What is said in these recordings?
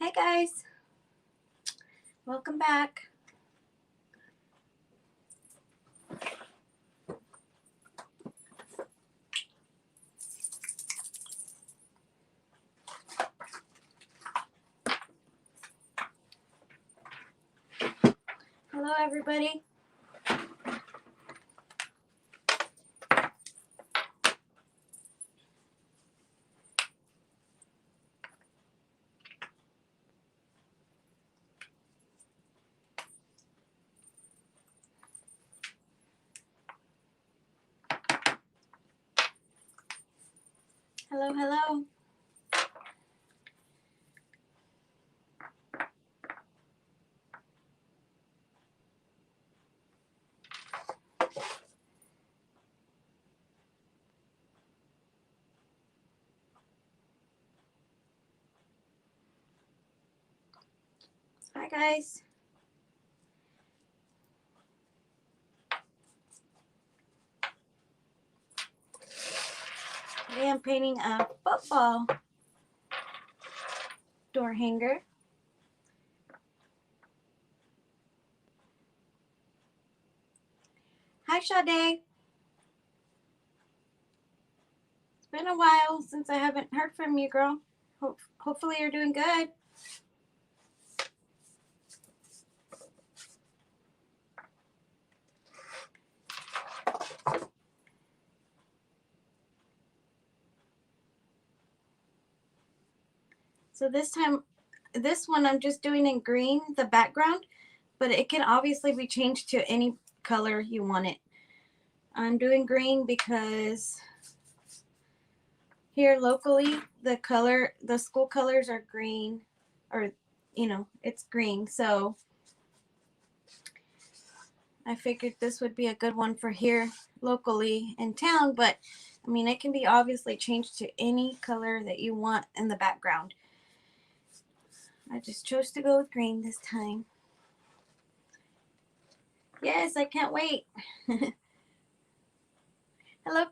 Hey guys, welcome back. Hello everybody. Hello, hello. Hi guys. Today I'm painting a football door hanger. Hi Sade. It's been a while since I haven't heard from you, girl. Hopefully you're doing good. So this one I'm just doing in green, the background, but it can obviously be changed to any color you want it. I'm doing green because here locally the school colors are green, or it's green, so I figured this would be a good one for here locally in town. But I mean, it can be obviously changed to any color that you want in the background. I just chose to go with green this time. Yes, I can't wait. Hello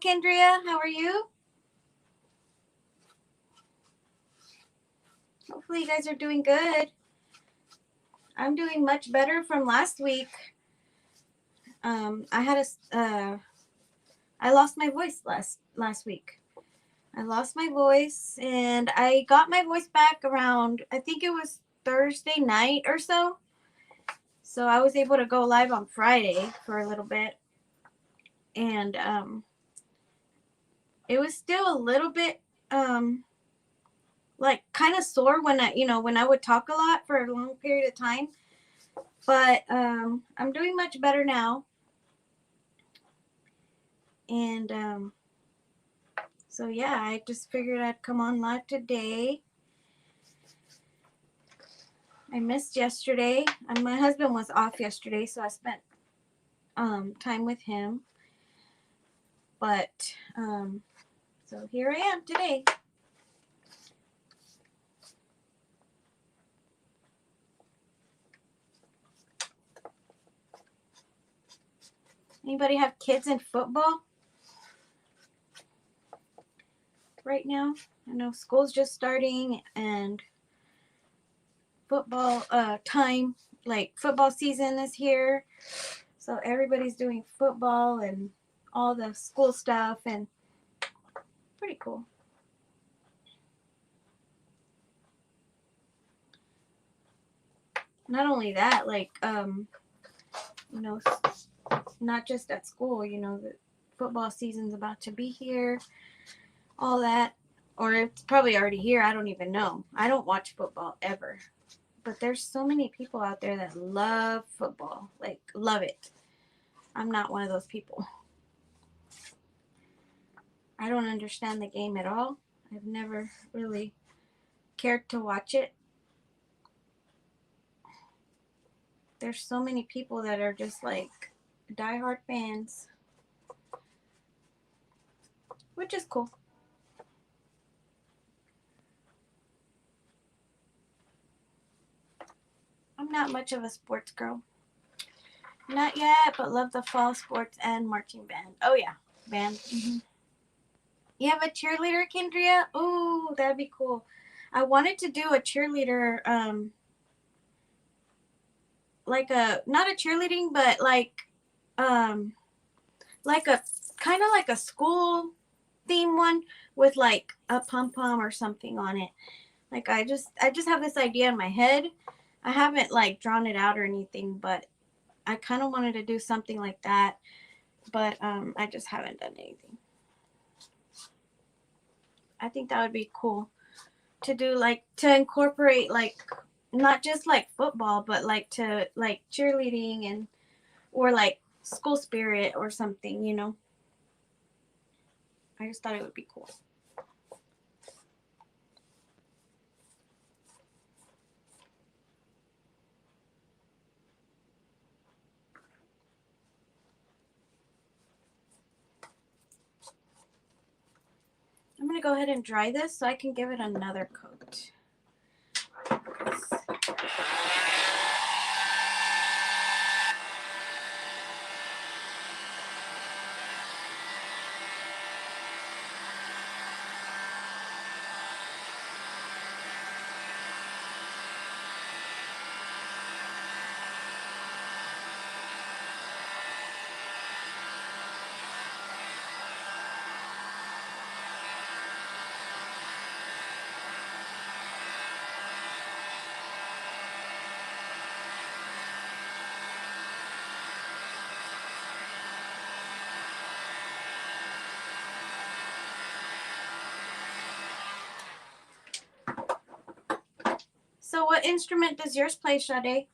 Kendria, how are you? Hopefully you guys are doing good. I'm doing much better from last week. I lost my voice last week. I lost my voice and I got my voice back around, I think it was Thursday night or so. So I was able to go live on Friday for a little bit. And it was still a little bit like kind of sore when I would talk a lot for a long period of time. But I'm doing much better now. And so yeah, I just figured I'd come on live today. I missed yesterday. My husband was off yesterday, so I spent time with him. But so here I am today. Anybody have kids in football right now? I know school's just starting and football time, like football season is here. So everybody's doing football and all the school stuff, and pretty cool. Not only that, like not just at school, the football season's about to be here, all that, or it's probably already here. I don't even know. I don't watch football ever, but there's so many people out there that love football, like love it. I'm not one of those people. I don't understand the game at all. I've never really cared to watch it. There's so many people that are just like diehard fans, which is cool. I'm not much of a sports girl. Not yet, but love the fall sports and marching band. Oh yeah, band. Mm-hmm. You have a cheerleader, Kendria? Oh, that'd be cool. I wanted to do a cheerleader, like a, not a cheerleading, but um, like a kind of like a school theme one with like a pom pom or something on it. Like I just have this idea in my head. I haven't like drawn it out or anything, but I kind of wanted to do something like that, but I just haven't done anything. I think that would be cool to do, like to incorporate like not just like football, but like to like cheerleading and or like school spirit or something, you know. I just thought it would be cool. I'm gonna go ahead and dry this so I can give it another coat. So what instrument does yours play, Sade?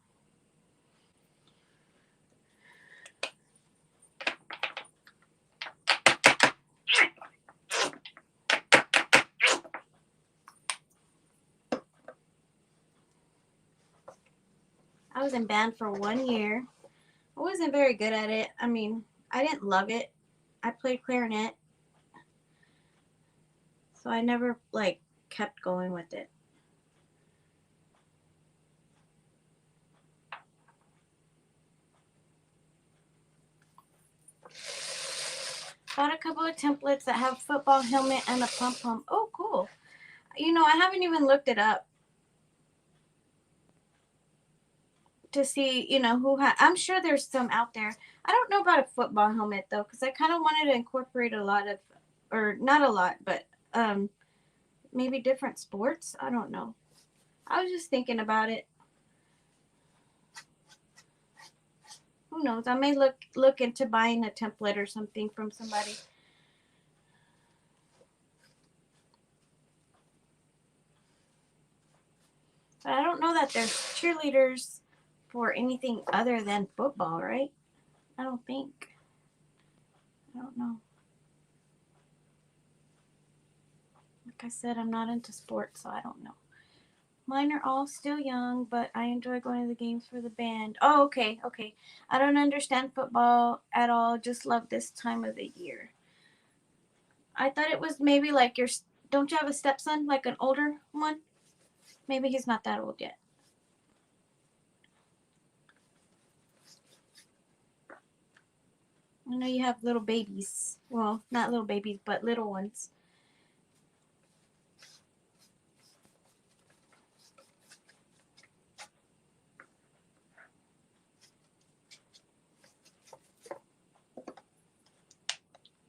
I was in band for 1 year. I wasn't very good at it. I mean, I didn't love it. I played clarinet, so I never like kept going with it. Bought a couple of templates that have football helmet and a pom pom. Oh, cool. You know, I haven't even looked it up to see, you know, I'm sure there's some out there. I don't know about a football helmet though, because I kind of wanted to incorporate a lot of, or not a lot, but maybe different sports. I don't know. I was just thinking about it. Who knows? I may look into buying a template or something from somebody. But I don't know that there's cheerleaders for anything other than football, right? I don't think. I don't know. Like I said, I'm not into sports, so I don't know. Mine are all still young, but I enjoy going to the games for the band. Oh, okay, okay. I don't understand football at all. Just love this time of the year. I thought it was maybe like your. Don't you have a stepson, like an older one? Maybe he's not that old yet. I know you have little babies. Well, not little babies, but little ones.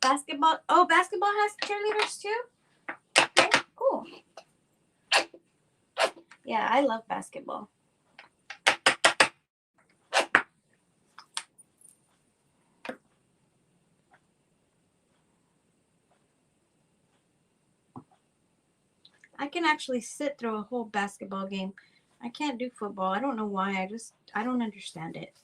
Basketball. Oh, basketball has cheerleaders too? Okay, cool. Yeah, I love basketball. I can actually sit through a whole basketball game. I can't do football. I don't know why. I don't understand it.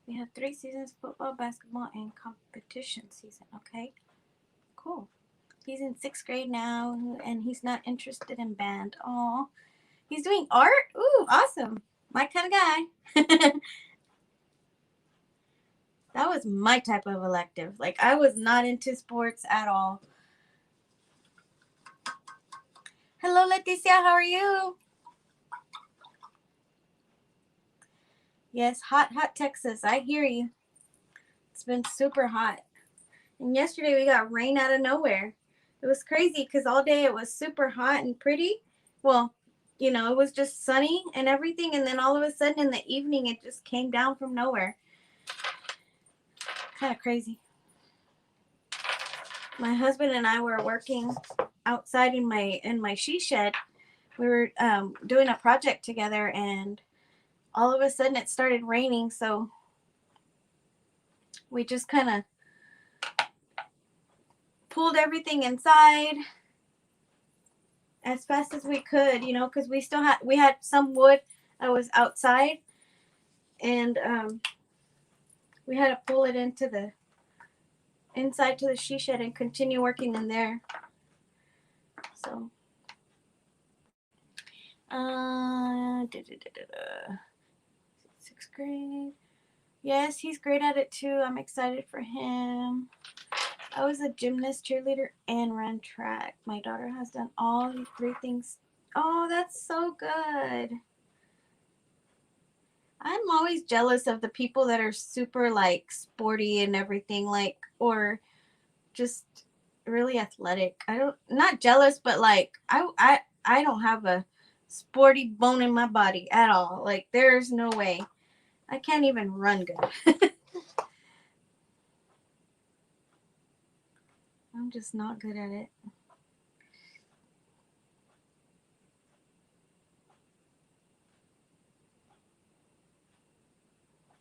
We have 3 seasons: football, basketball, and competition season. Okay, cool. He's in 6th grade now, and he's not interested in band. Oh, he's doing art? Ooh, awesome. My kind of guy. That was my type of elective. Like, I was not into sports at all. Hello, Leticia. How are you? Yes, hot, hot Texas. I hear you. It's been super hot. And yesterday we got rain out of nowhere. It was crazy because all day it was super hot and pretty. Well, it was just sunny and everything. And then all of a sudden in the evening, it just came down from nowhere. Kind of crazy. My husband and I were working outside in my she shed. We were doing a project together, and all of a sudden it started raining. So we just kind of pulled everything inside as fast as we could, because we had some wood that was outside, and we had to pull it into the inside to the she shed and continue working in there. So, 6th grade. Yes, he's great at it too. I'm excited for him. I was a gymnast, cheerleader, and ran track. My daughter has done all these 3 things. Oh, that's so good. I'm always jealous of the people that are super like sporty and everything, like, or just really athletic. Not jealous, but like I don't have a sporty bone in my body at all. Like, there's no way. I can't even run good. I'm just not good at it.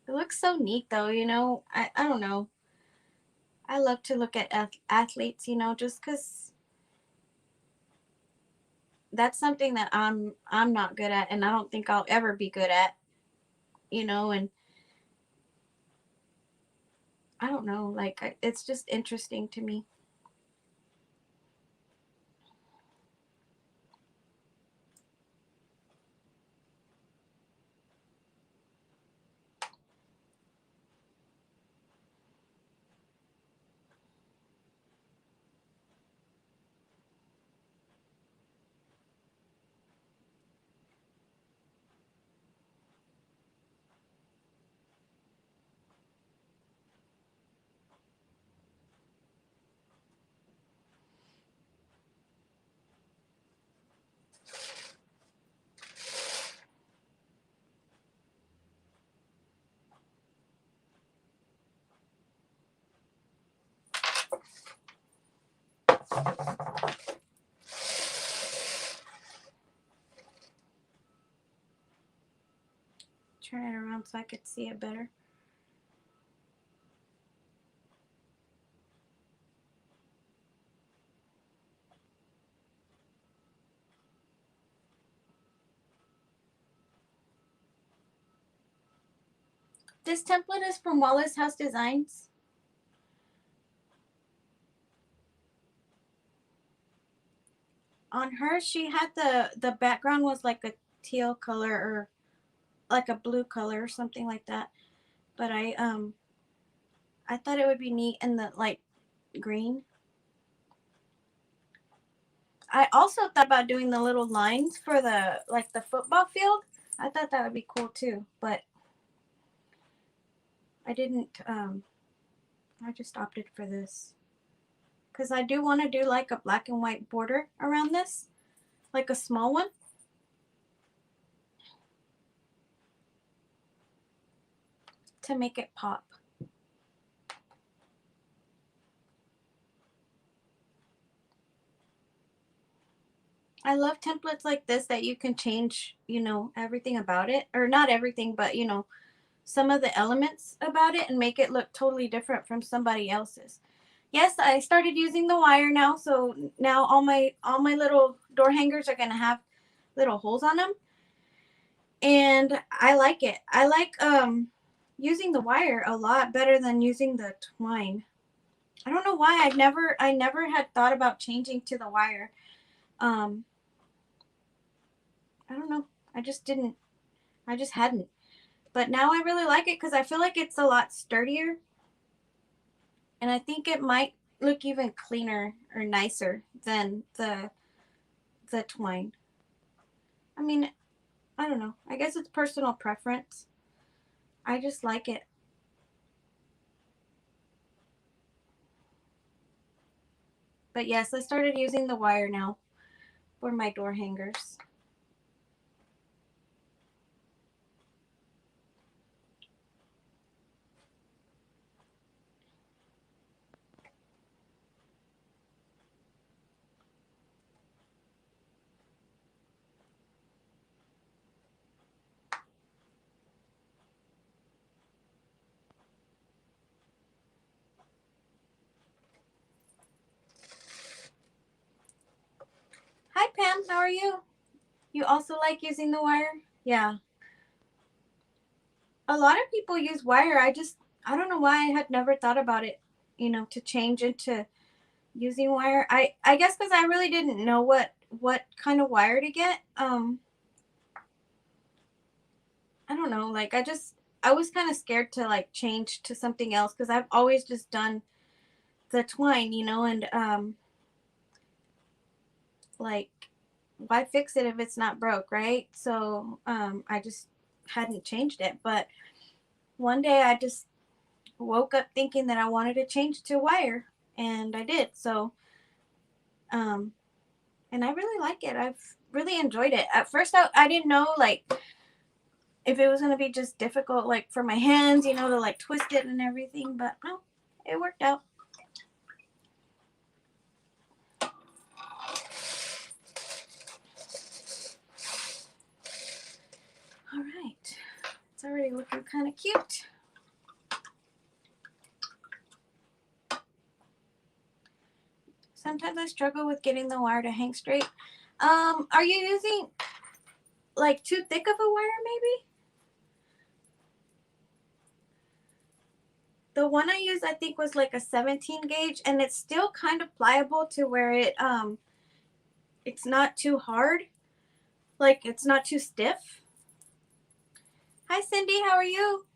It looks so neat though, I don't know. I love to look at athletes, just because that's something that I'm not good at, and I don't think I'll ever be good at, and I don't know, like, it's just interesting to me. Turn it around so I could see it better. This template is from Wallace House Designs. On her, she had the background was like a teal color, or like a blue color or something like that. But I thought it would be neat in the light green. I also thought about doing the little lines for the football field. I thought that would be cool too, but I didn't. I just opted for this because I do want to do like a black and white border around this, like a small one. To make it pop. I love templates like this that you can change, everything about it. Or not everything, but, some of the elements about it and make it look totally different from somebody else's. Yes, I started using the wire now, so now all my little door hangers are going to have little holes on them. And I like it. I like using the wire a lot better than using the twine. I don't know why. I never had thought about changing to the wire. Um, I don't know. I just didn't. I just hadn't. But now I really like it because I feel like it's a lot sturdier, and I think it might look even cleaner or nicer than the twine. I mean, I don't know. I guess it's personal preference. I just like it. But yes, I started using the wire now for my door hangers. Hi Pam, how are you? You also like using the wire? Yeah. A lot of people use wire. I don't know why I had never thought about it, to change into using wire. I guess cuz I really didn't know what kind of wire to get. I don't know, like I was kind of scared to like change to something else cuz I've always just done the twine, and like why fix it if it's not broke, right? So, I just hadn't changed it, but one day I just woke up thinking that I wanted to change to wire, and I did. So, um, and I really like it. I've really enjoyed it. At first, I didn't know like if it was gonna be just difficult, like for my hands, to like twist it and everything. But no, it worked out. All right, it's already looking kind of cute. Sometimes I struggle with getting the wire to hang straight. Are you using like too thick of a wire maybe? The one I used I think was like a 17 gauge, and it's still kind of pliable to where it's not too hard. Like it's not too stiff. Hi Cindy, how are you?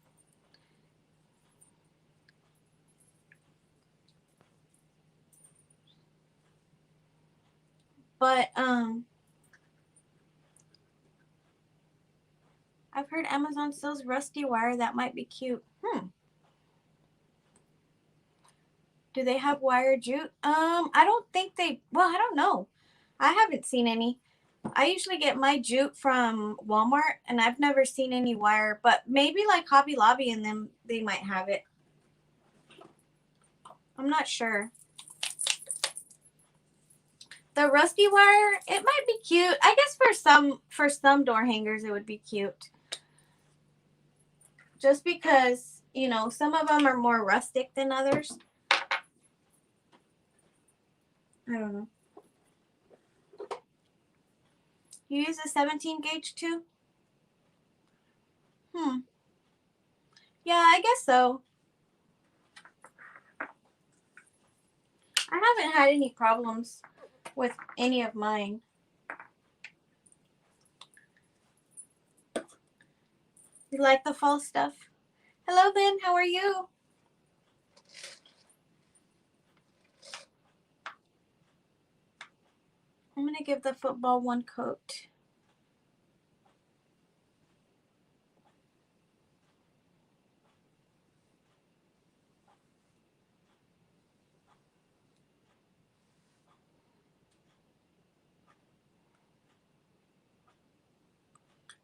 But I've heard Amazon sells rusty wire that might be cute. Do they have wire jute? I don't think well, I don't know. I haven't seen any. I usually get my jute from Walmart, and I've never seen any wire, but maybe like Hobby Lobby and them, they might have it. I'm not sure. The rusty wire, it might be cute. I guess for some door hangers it would be cute. Just because, some of them are more rustic than others. I don't know. You use a 17 gauge too? Yeah, I guess so. I haven't had any problems with any of mine. You like the fall stuff? Hello, Lynn. How are you? I'm going to give the football one coat.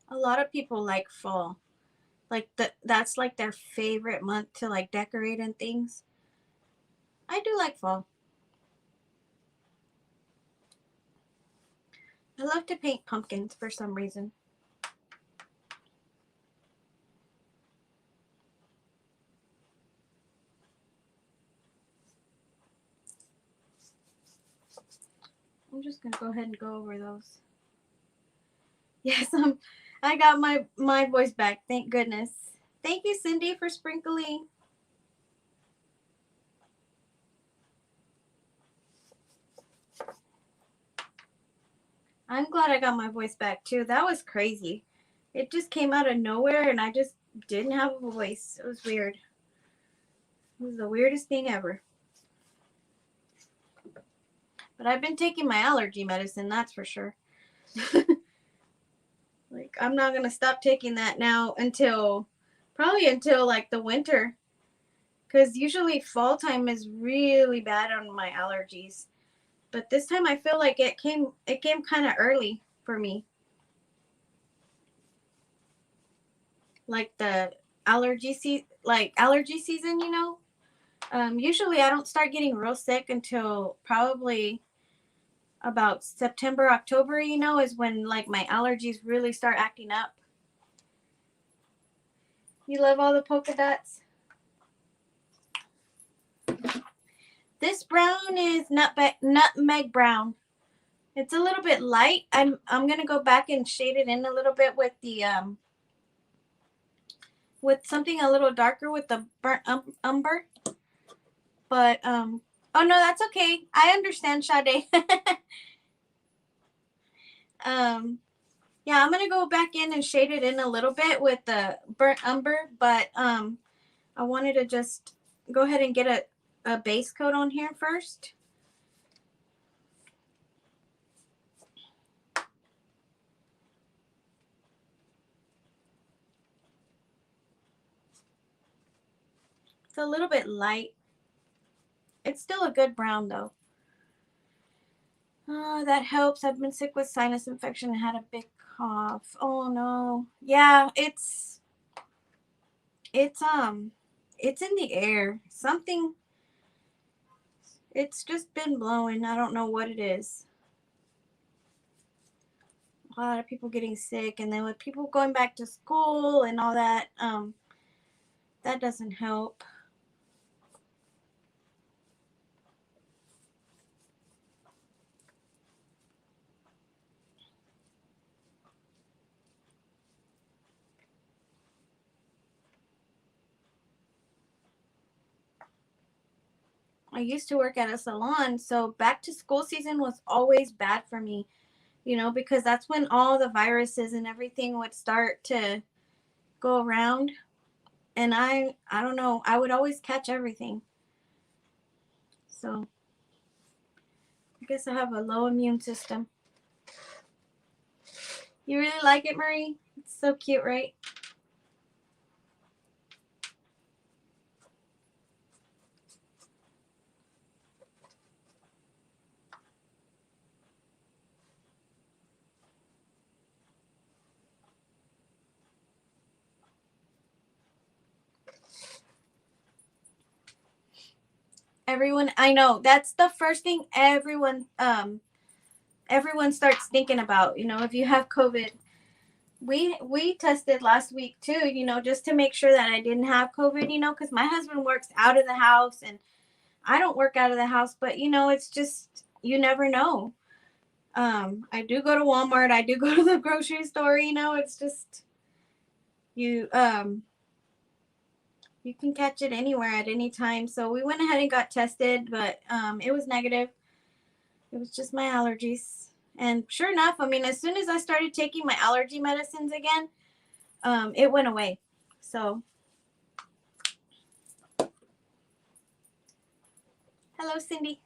A lot of people like fall. Like that's like their favorite month to like decorate and things. I do like fall. I love to paint pumpkins for some reason. I'm just gonna go ahead and go over those. Yes, I got my voice back. Thank goodness. Thank you, Cindy, for sprinkling. I'm glad I got my voice back too. That was crazy. It just came out of nowhere and I just didn't have a voice. It was weird. It was the weirdest thing ever. But I've been taking my allergy medicine, that's for sure. Like, I'm not going to stop taking that now probably until like the winter. Because usually fall time is really bad on my allergies. But this time I feel like it came kind of early for me. Like the allergy season, you know. Usually I don't start getting real sick until probably about September, October, you know, is when like my allergies really start acting up. You love all the polka dots? This brown is nutmeg brown. It's a little bit light. I'm gonna go back and shade it in a little bit with the with something a little darker with the burnt umber. But oh no, that's okay. I understand, Sade. Yeah, I'm gonna go back in and shade it in a little bit with the burnt umber, but I wanted to just go ahead and get a base coat on here first. It's a little bit light. It's still a good brown though. Oh, that helps. I've been sick with sinus infection and had a big cough. Oh no. Yeah, it's it's in the air. Something, it's just been blowing. I don't know what it is. A lot of people getting sick, and then with people going back to school and all that, that doesn't help. I used to work at a salon, so back to school season was always bad for me, you know, because that's when all the viruses and everything would start to go around. And I don't know, I would always catch everything. So I guess I have a low immune system. You really like it, Marie? It's so cute, right? Everyone, I know that's the first thing everyone starts thinking about, you know, if you have COVID. We tested last week too, you know, just to make sure that I didn't have COVID, you know, because my husband works out of the house and I don't work out of the house, but you know, it's just, you never know. I do go to Walmart, I do go to the grocery store, you know, it's just you you can catch it anywhere at any time. So we went ahead and got tested, but it was negative. It was just my allergies. And sure enough, I mean, as soon as I started taking my allergy medicines again, it went away. So, hello, Cindy.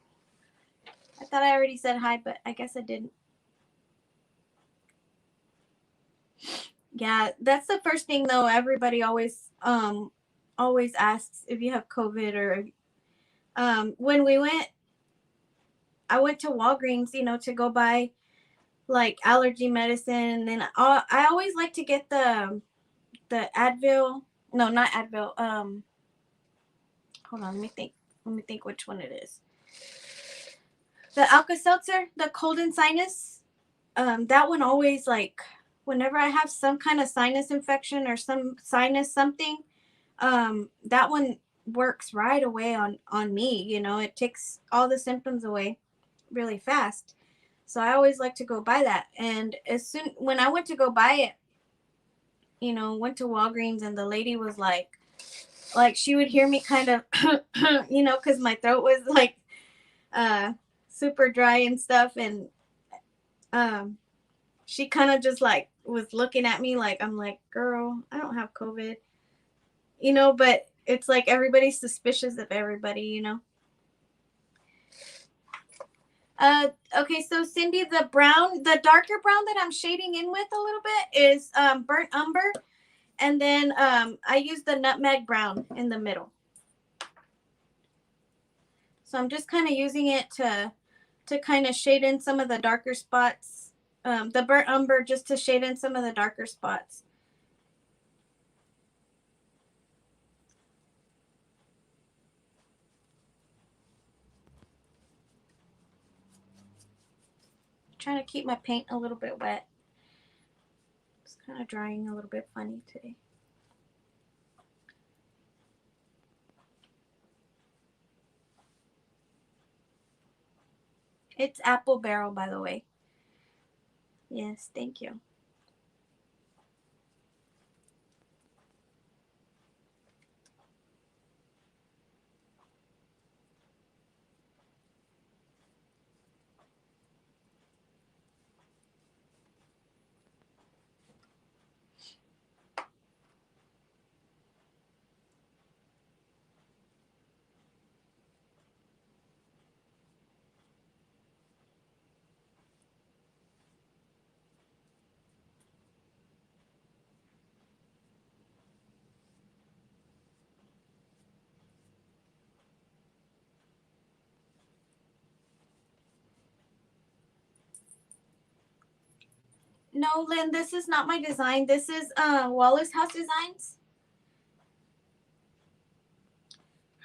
I thought I already said hi, but I guess I didn't. Yeah, that's the first thing though. Everybody always asks if you have COVID or when I went to Walgreens, you know, to go buy like allergy medicine, and I always like to get the Advil. No, not Advil. Hold on, let me think which one it is. The Alka Seltzer, the cold and sinus. That one always, like, whenever I have some kind of sinus infection or some sinus something, that one works right away on me. You know, it takes all the symptoms away really fast. So I always like to go buy that. And as soon when I went to go buy it, went to Walgreens, and the lady was like she would hear me kind of, because my throat was like uh, super dry and stuff. And um, she kind of just like was looking at me like, I'm like, girl, I don't have COVID, but it's like everybody's suspicious of everybody. Okay, so Cindy, the darker brown that I'm shading in with a little bit is burnt umber, and then I use the nutmeg brown in the middle. So I'm just kind of using it to kind of shade in some of the darker spots. The burnt umber just to shade in some of the darker spots. Trying to keep my paint a little bit wet. It's kind of drying a little bit funny today. It's apple barrel, by the way. Yes, thank you. No, Lynn, this is not my design. This is Wallace House Designs.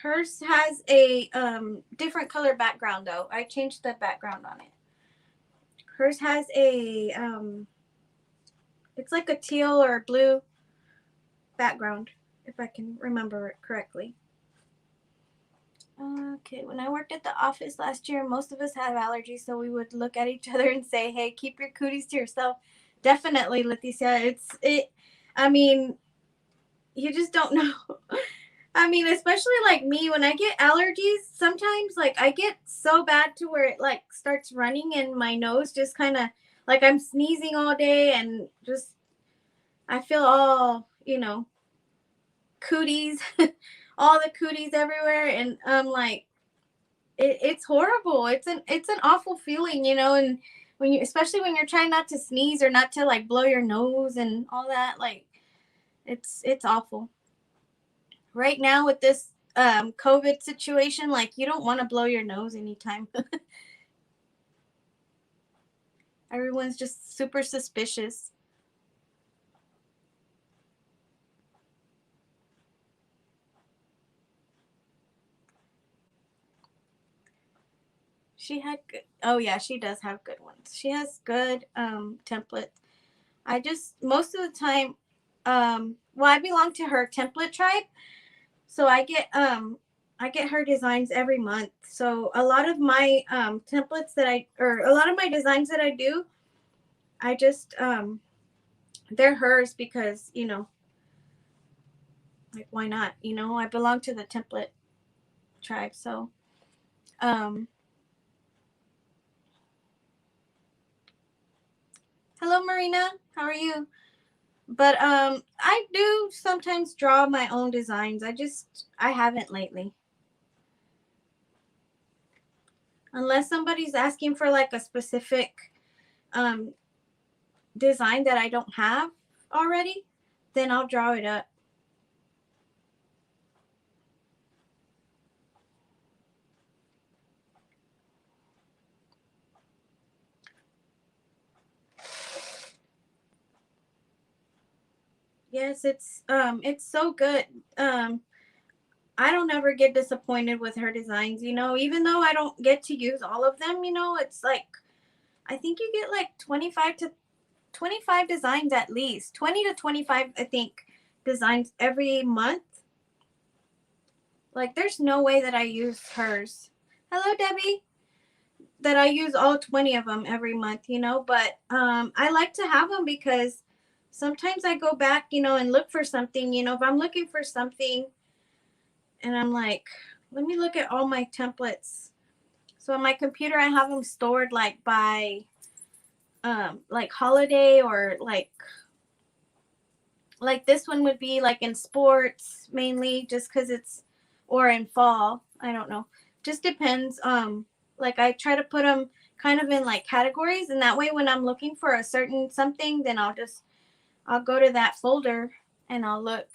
Hers has a different color background though. I changed the background on it. Hers has a it's like a teal or blue background, if I can remember it correctly. Okay, when I worked at the office last year, most of us had allergies, so we would look at each other and say, "Hey, keep your cooties to yourself." Definitely, Leticia. I mean, you just don't know. I mean, especially like me, when I get allergies, sometimes like I get so bad to where it like starts running in my nose, just kind of like I'm sneezing all day and just I feel all, cooties, all the cooties everywhere. And I'm like, it's horrible. It's an awful feeling, and when you, especially when you're trying not to sneeze or not to like blow your nose and all that, like it's awful. Right now with this COVID situation, like you don't want to blow your nose anytime. Everyone's just super suspicious. She had good. Oh yeah, she does have good ones. She has good templates. I just most of the time, well, I belong to her template tribe, so I get her designs every month. So a lot of my templates or a lot of my designs that I do, I just they're hers because like why not? I belong to the template tribe, so um hello Marina, how are you? But I do sometimes draw my own designs. I haven't lately. Unless somebody's asking for like a specific um design that I don't have already, then I'll draw it up. Yes, it's so good. I don't ever get disappointed with her designs, even though I don't get to use all of them, it's like I think you get like 25 designs at least. 20 to 25 I think designs every month. Like there's no way that I use hers. Hello Debbie. That I use all 20 of them every month, but I like to have them because sometimes I go back, and look for something. If I'm looking for something and I'm like, let me look at all my templates. So on my computer, I have them stored like by like holiday, or like this one would be like in sports mainly, just because it's, or in fall. I don't know. Just depends. Like I try to put them kind of in like categories, and that way when I'm looking for a certain something, then I'll go to that folder and I'll look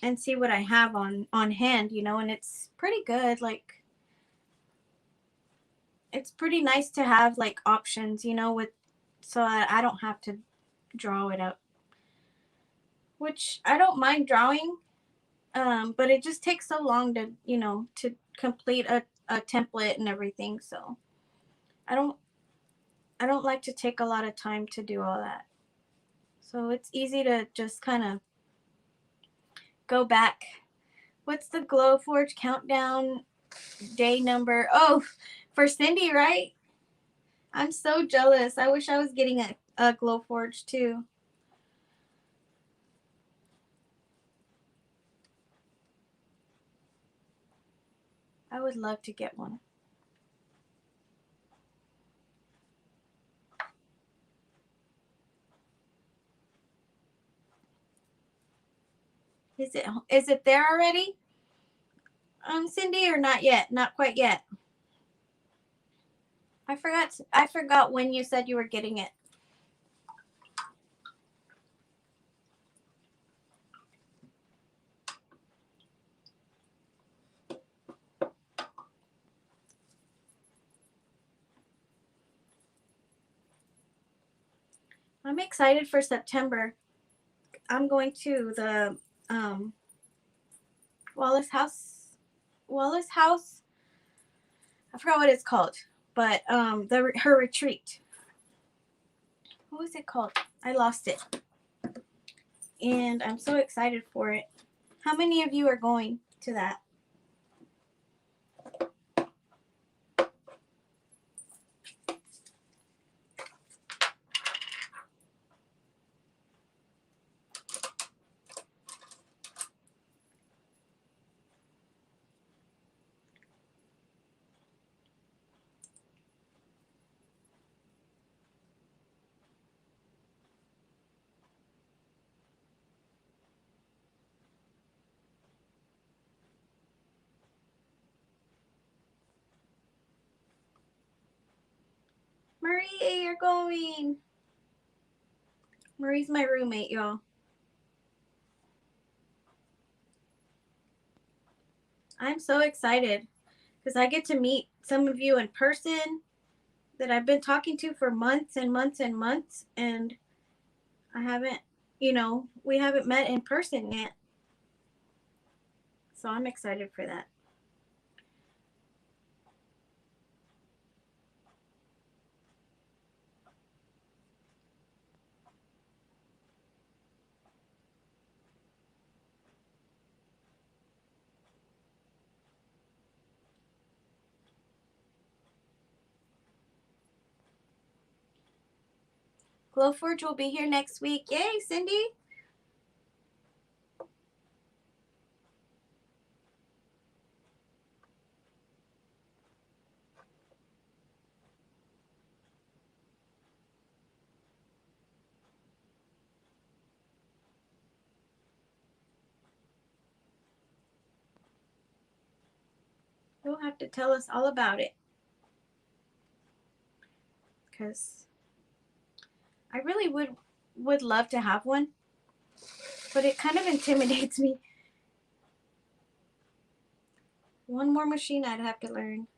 and see what I have on hand, and it's pretty good. Like it's pretty nice to have like options, with, so I don't have to draw it up, which I don't mind drawing. But it just takes so long to complete a template and everything. So I don't I don't like to take a lot of time to do all that. So it's easy to just kind of go back. What's the Glowforge countdown day number? Oh, for Cindy, right? I'm so jealous. I wish I was getting a Glowforge too. I would love to get one. Is it there already? Cindy, or not yet? Not quite yet. I forgot when you said you were getting it. I'm excited for September. I'm going to the Wallace House. Wallace House. I forgot what it's called, but her retreat. What was it called? I lost it, and I'm so excited for it. How many of you are going to that? Marie, you're going. Marie's my roommate, y'all. I'm so excited because I get to meet some of you in person that I've been talking to for months and months and months, and I haven't, we haven't met in person yet. So I'm excited for that. Glowforge will be here next week. Yay, Cindy! You'll have to tell us all about it, because I really would love to have one, but it kind of intimidates me. One more machine I'd have to learn.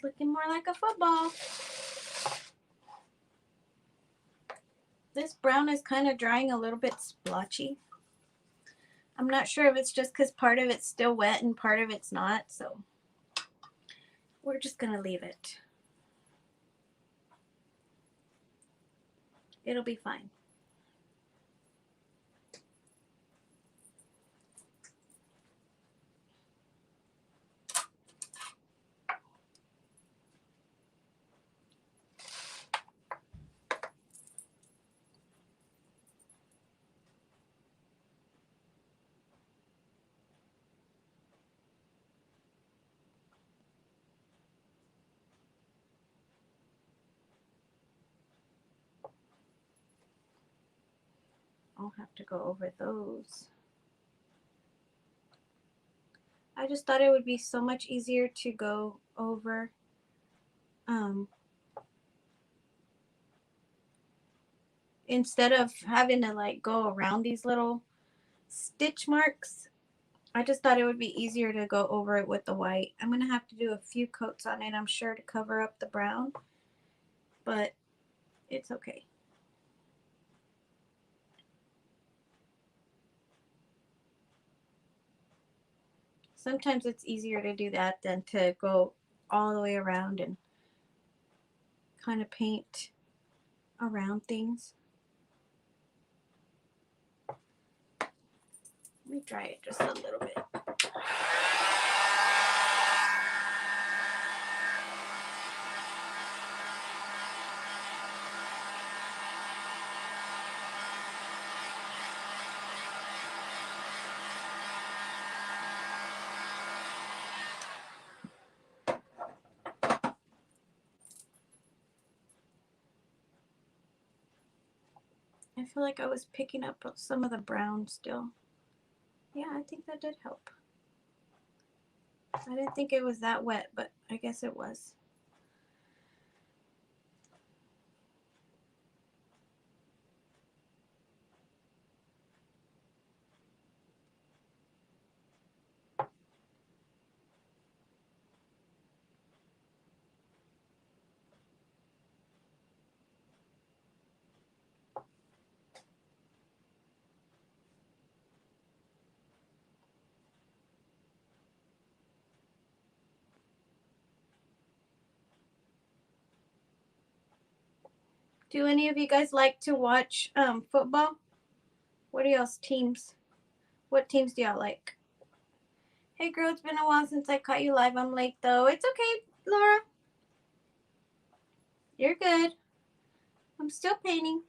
Looking more like a football. This brown is kind of drying a little bit splotchy. I'm not sure if it's just because part of it's still wet and part of it's not, so we're just going to leave it. It'll be fine. I'll have to go over those. I just thought it would be so much easier to go over instead of having to like go around these little stitch marks. I just thought it would be easier to go over it with the white. I'm going to have to do a few coats on it, I'm sure, to cover up the brown, but it's okay. Sometimes it's easier to do that than to go all the way around and kind of paint around things. Let me dry it just a little bit. I feel like I was picking up some of the brown still. Yeah, I think that did help. I didn't think it was that wet, but I guess it was. Do any of you guys like to watch football? What are y'all's teams? What teams do y'all like? Hey girl, it's been a while since I caught you live. I'm late though. It's okay, Laura. You're good. I'm still painting.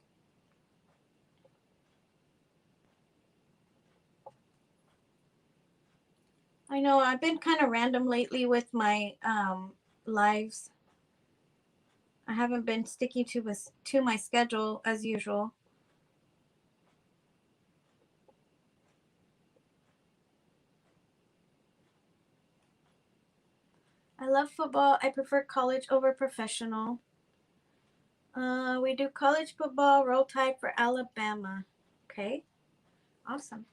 I know I've been kind of random lately with my lives. I haven't been sticking to my schedule as usual. I love football. I prefer college over professional. We do college football, roll tide for Alabama. Okay, awesome.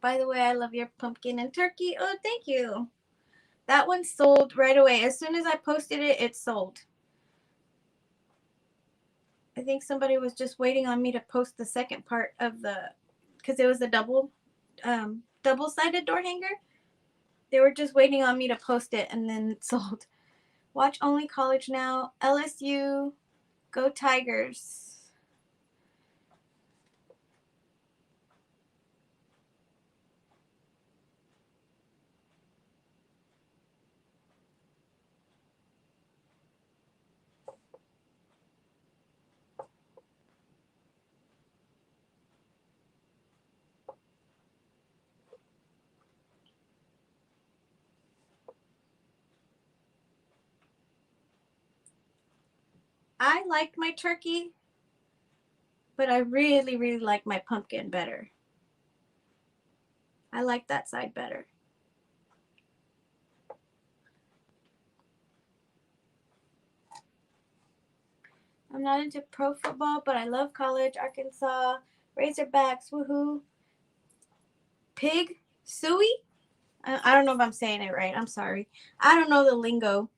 By the way, I love your pumpkin and turkey. Oh, thank you. That one sold right away. As soon as I posted it, it sold. I think somebody was just waiting on me to post the second part of because it was a double-sided door hanger. They were just waiting on me to post it, and then it sold. Watch only college now. LSU, go Tigers. I liked my turkey, but I really, really like my pumpkin better. I like that side better. I'm not into pro football, but I love college. Arkansas, Razorbacks, woohoo. Pig, suey? I don't know if I'm saying it right. I'm sorry. I don't know the lingo.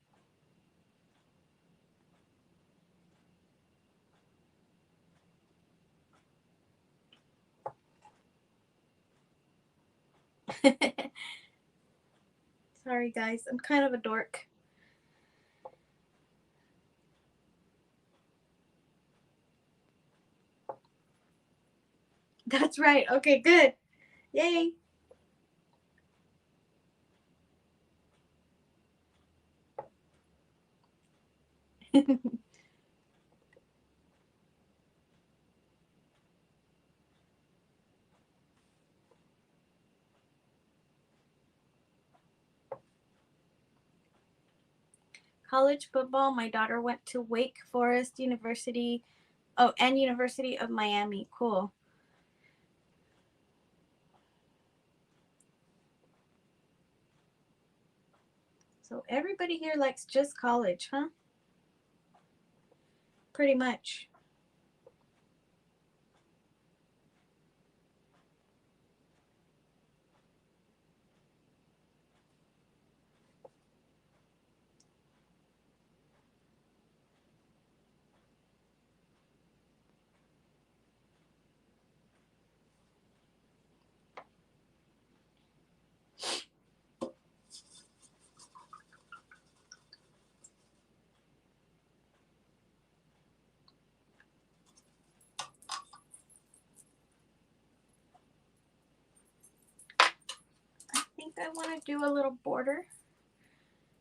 Sorry, guys. I'm kind of a dork. That's right. Okay, good. Yay. College football, my daughter went to Wake Forest University. Oh, and University of Miami. Cool. So everybody here likes just college, huh? Pretty much. I think I want to do a little border.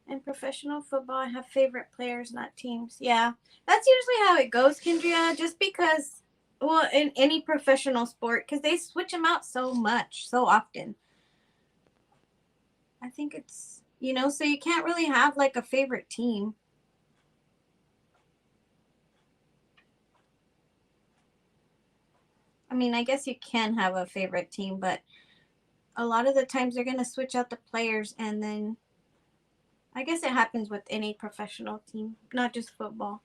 In professional football, I have favorite players, not teams. Yeah, that's usually how it goes, Kendria. Just because, well, in any professional sport, because they switch them out so much, so often. I think it's, so you can't really have like a favorite team. I mean, I guess you can have a favorite team, but a lot of the times they're going to switch out the players, and then I guess it happens with any professional team, not just football.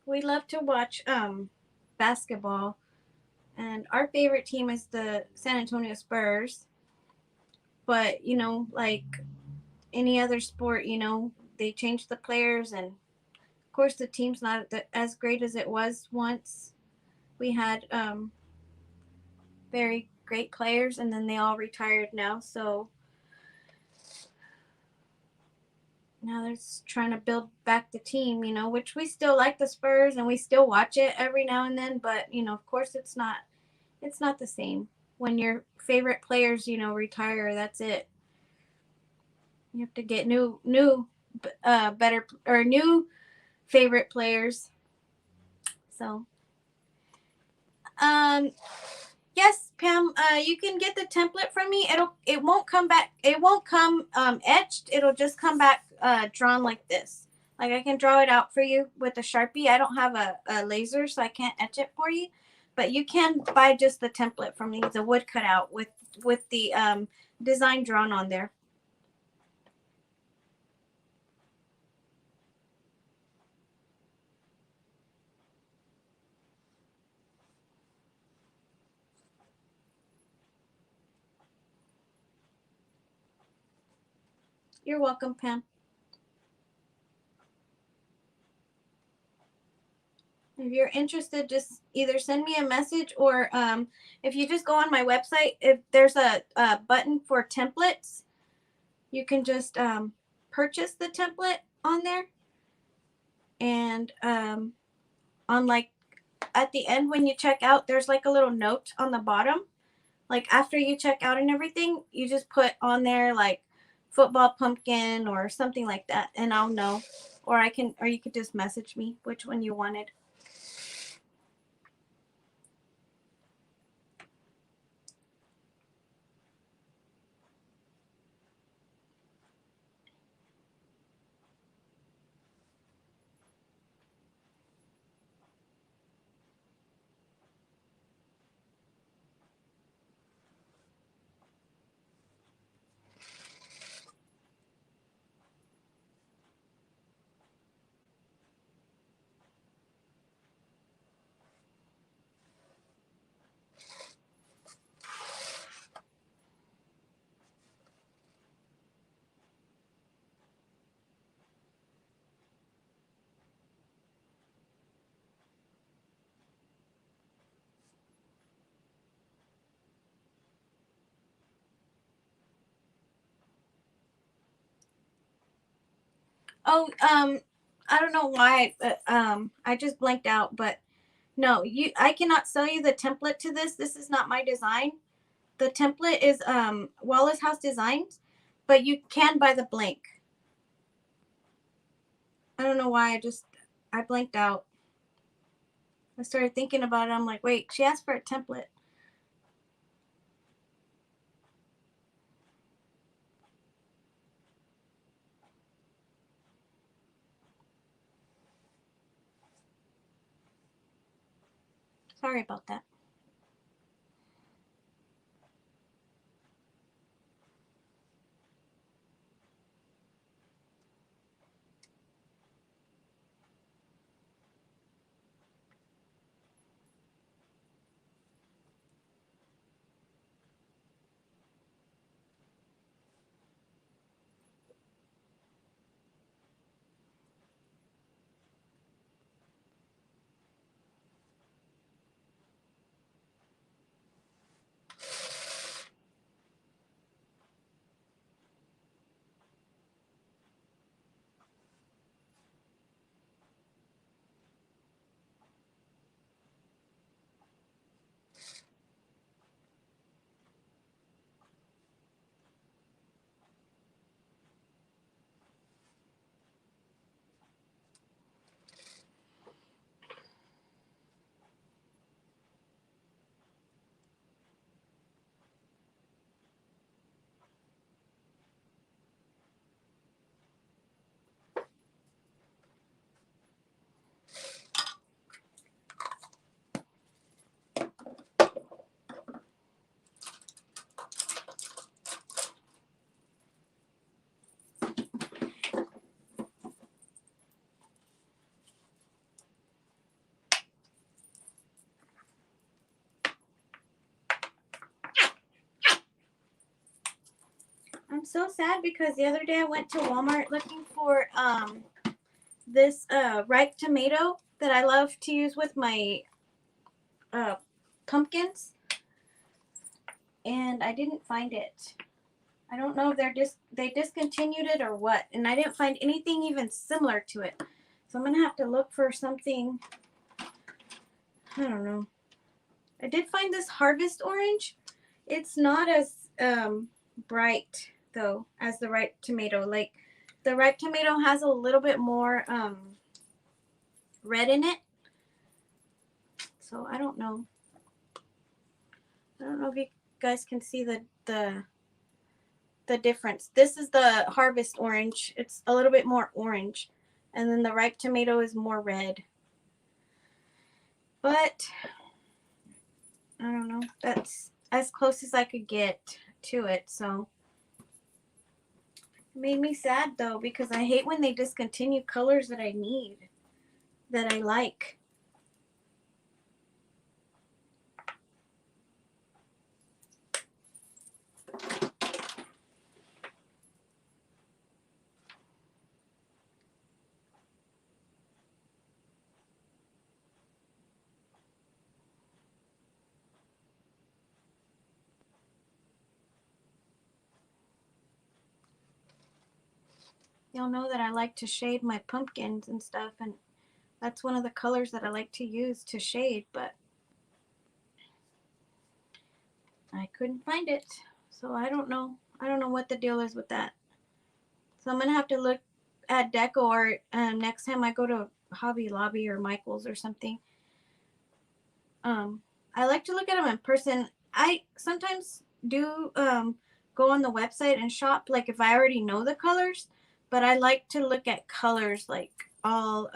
We love to watch basketball, and our favorite team is the San Antonio Spurs. But like any other sport, they change the players, and of course the team's not as great as it was once. We had very great players, and then they all retired now. So now they're trying to build back the team, which we still like the Spurs and we still watch it every now and then. But of course, it's not the same when your favorite players, retire. That's it. You have to get new, better or new favorite players. So, um, yes, Pam, you can get the template from me. It won't come back. It won't come etched. It'll just come back drawn like this. Like I can draw it out for you with a Sharpie. I don't have a laser, so I can't etch it for you. But you can buy just the template from me, the wood cutout with the design drawn on there. You're welcome, Pam. If you're interested, just either send me a message or if you just go on my website, if there's a button for templates, you can just purchase the template on there. And on like at the end when you check out, there's like a little note on the bottom. Like after you check out and everything, you just put on there like football pumpkin or something like that, and I'll know. Or you could just message me which one you wanted. Oh, I don't know why, but I just blanked out. But no, I cannot sell you the template to this. This is not my design. The template is Wallace House Designs, but you can buy the blank. I don't know why. I blanked out. I started thinking about it. I'm like, wait, she asked for a template. Sorry about that. I'm so sad because the other day I went to Walmart looking for this ripe tomato that I love to use with my pumpkins, and I didn't find it. I don't know if they discontinued it or what, and I didn't find anything even similar to it. So I'm gonna have to look for something. I don't know. I did find this harvest orange. It's not as bright though as the ripe tomato. Like the ripe tomato has a little bit more red in it. So I don't know. I don't know if you guys can see the difference. This is the harvest orange. It's a little bit more orange. And then the ripe tomato is more red. But I don't know. That's as close as I could get to it. So it made me sad though because I hate when they discontinue colors that I need, that I like. you'll know that I like to shade my pumpkins and stuff, and that's one of the colors that I like to use to shade, but I couldn't find it. So I don't know. I don't know what the deal is with that. So I'm gonna have to look at Deco Art next time I go to Hobby Lobby or Michael's or something. I like to look at them in person. I sometimes do go on the website and shop, like if I already know the colors, but I like to look at colors like all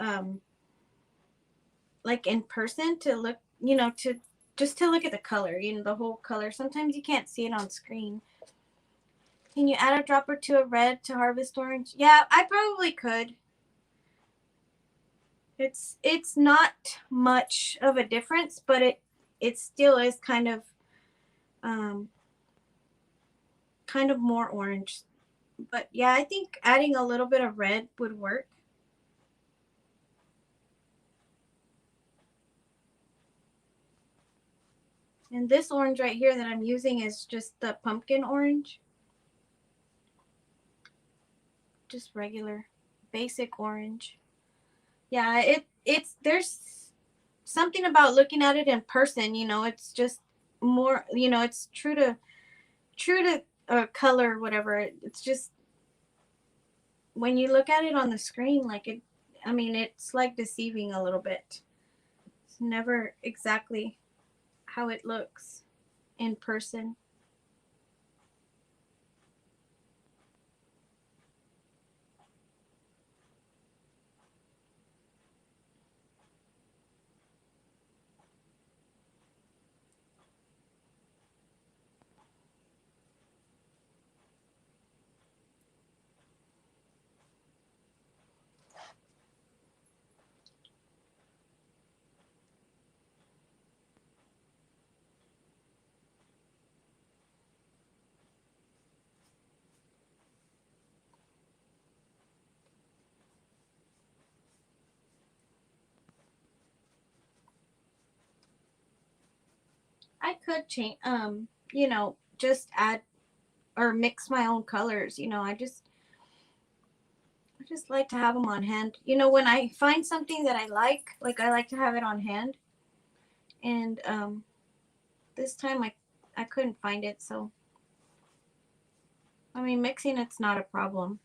like in person to look, to just to look at the color, the whole color. Sometimes you can't see it on screen. Can you add a drop or two of red to harvest orange? Yeah, I probably could. It's not much of a difference, but it still is um kind of more orange. But yeah, I think adding a little bit of red would work. And this orange right here that I'm using is just the pumpkin orange. Just regular basic orange. Yeah, it's there's something about looking at it in person, it's just more, it's true to color, whatever. It's just when you look at it on the screen, like I mean, it's like deceiving a little bit. It's never exactly how it looks in person. I could change, just add or mix my own colors. I just like to have them on hand. When I find something that like I like to have it on hand. And this time I couldn't find it, so I mean, mixing it's not a problem.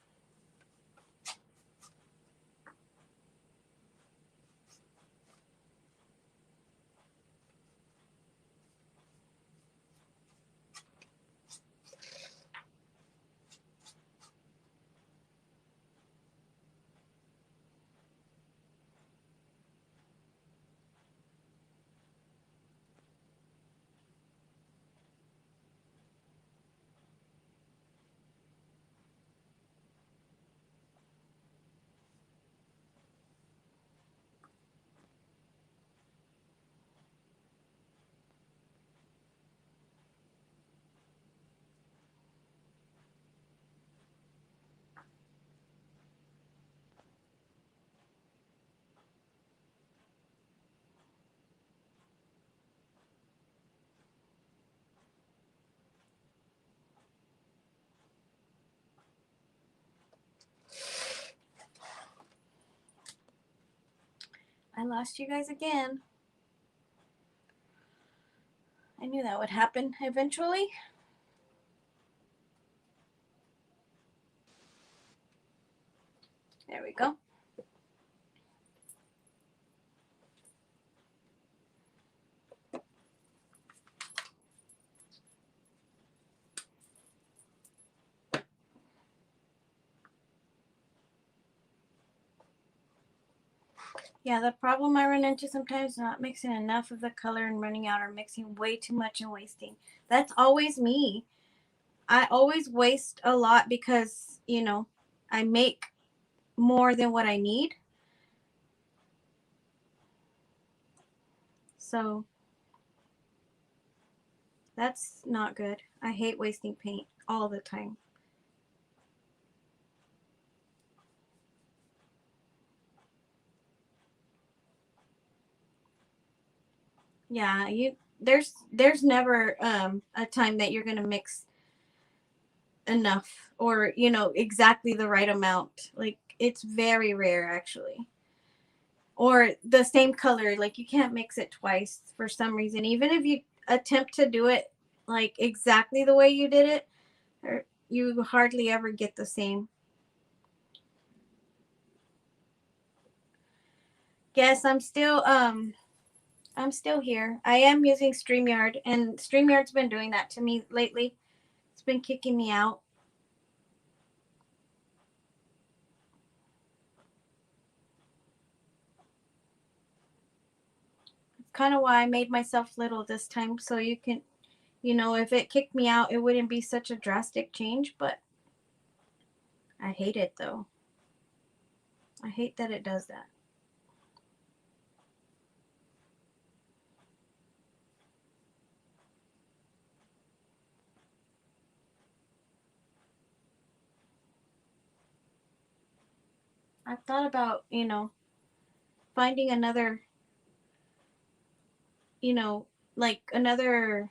I lost you guys again. I knew that would happen eventually. There we go. Yeah, the problem I run into sometimes is not mixing enough of the color and running out, or mixing way too much and wasting. That's always me. I always waste a lot because, I make more than what I need. So that's not good. I hate wasting paint all the time. Yeah, there's never a time that you're gonna mix enough, or exactly the right amount. Like, it's very rare actually. Or the same color, like you can't mix it twice for some reason. Even if you attempt to do it like exactly the way you did it, or you hardly ever get the same. Yes, I'm still here. I am using StreamYard, and StreamYard's been doing that to me lately. It's been kicking me out. It's kind of why I made myself little this time, so you can, if it kicked me out, it wouldn't be such a drastic change, but I hate it though. I hate that it does that. I've thought about, finding another, you know, like another,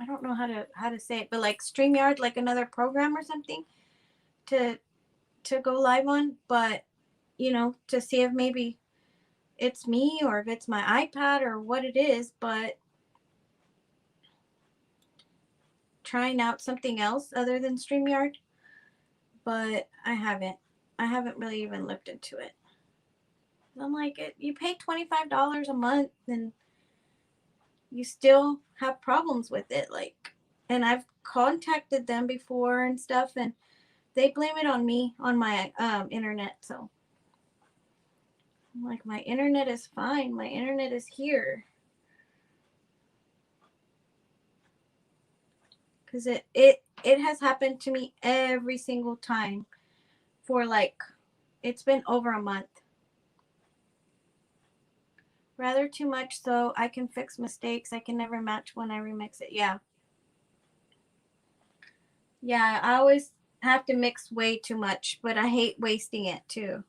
I don't know how to say it, but like StreamYard, like another program or something to go live on, but to see if maybe it's me or if it's my iPad or what it is, but trying out something else other than StreamYard, but I haven't really even looked into it. I'm like, you pay $25 a month and you still have problems with it, like, and I've contacted them before and stuff, and they blame it on me, on my internet. So I'm like, my internet is fine, my internet is here. Because it has happened to me every single time for like, it's been over a month. Rather too much so I can fix mistakes. I can never match when I remix it. Yeah. Yeah, I always have to mix way too much, but I hate wasting it too.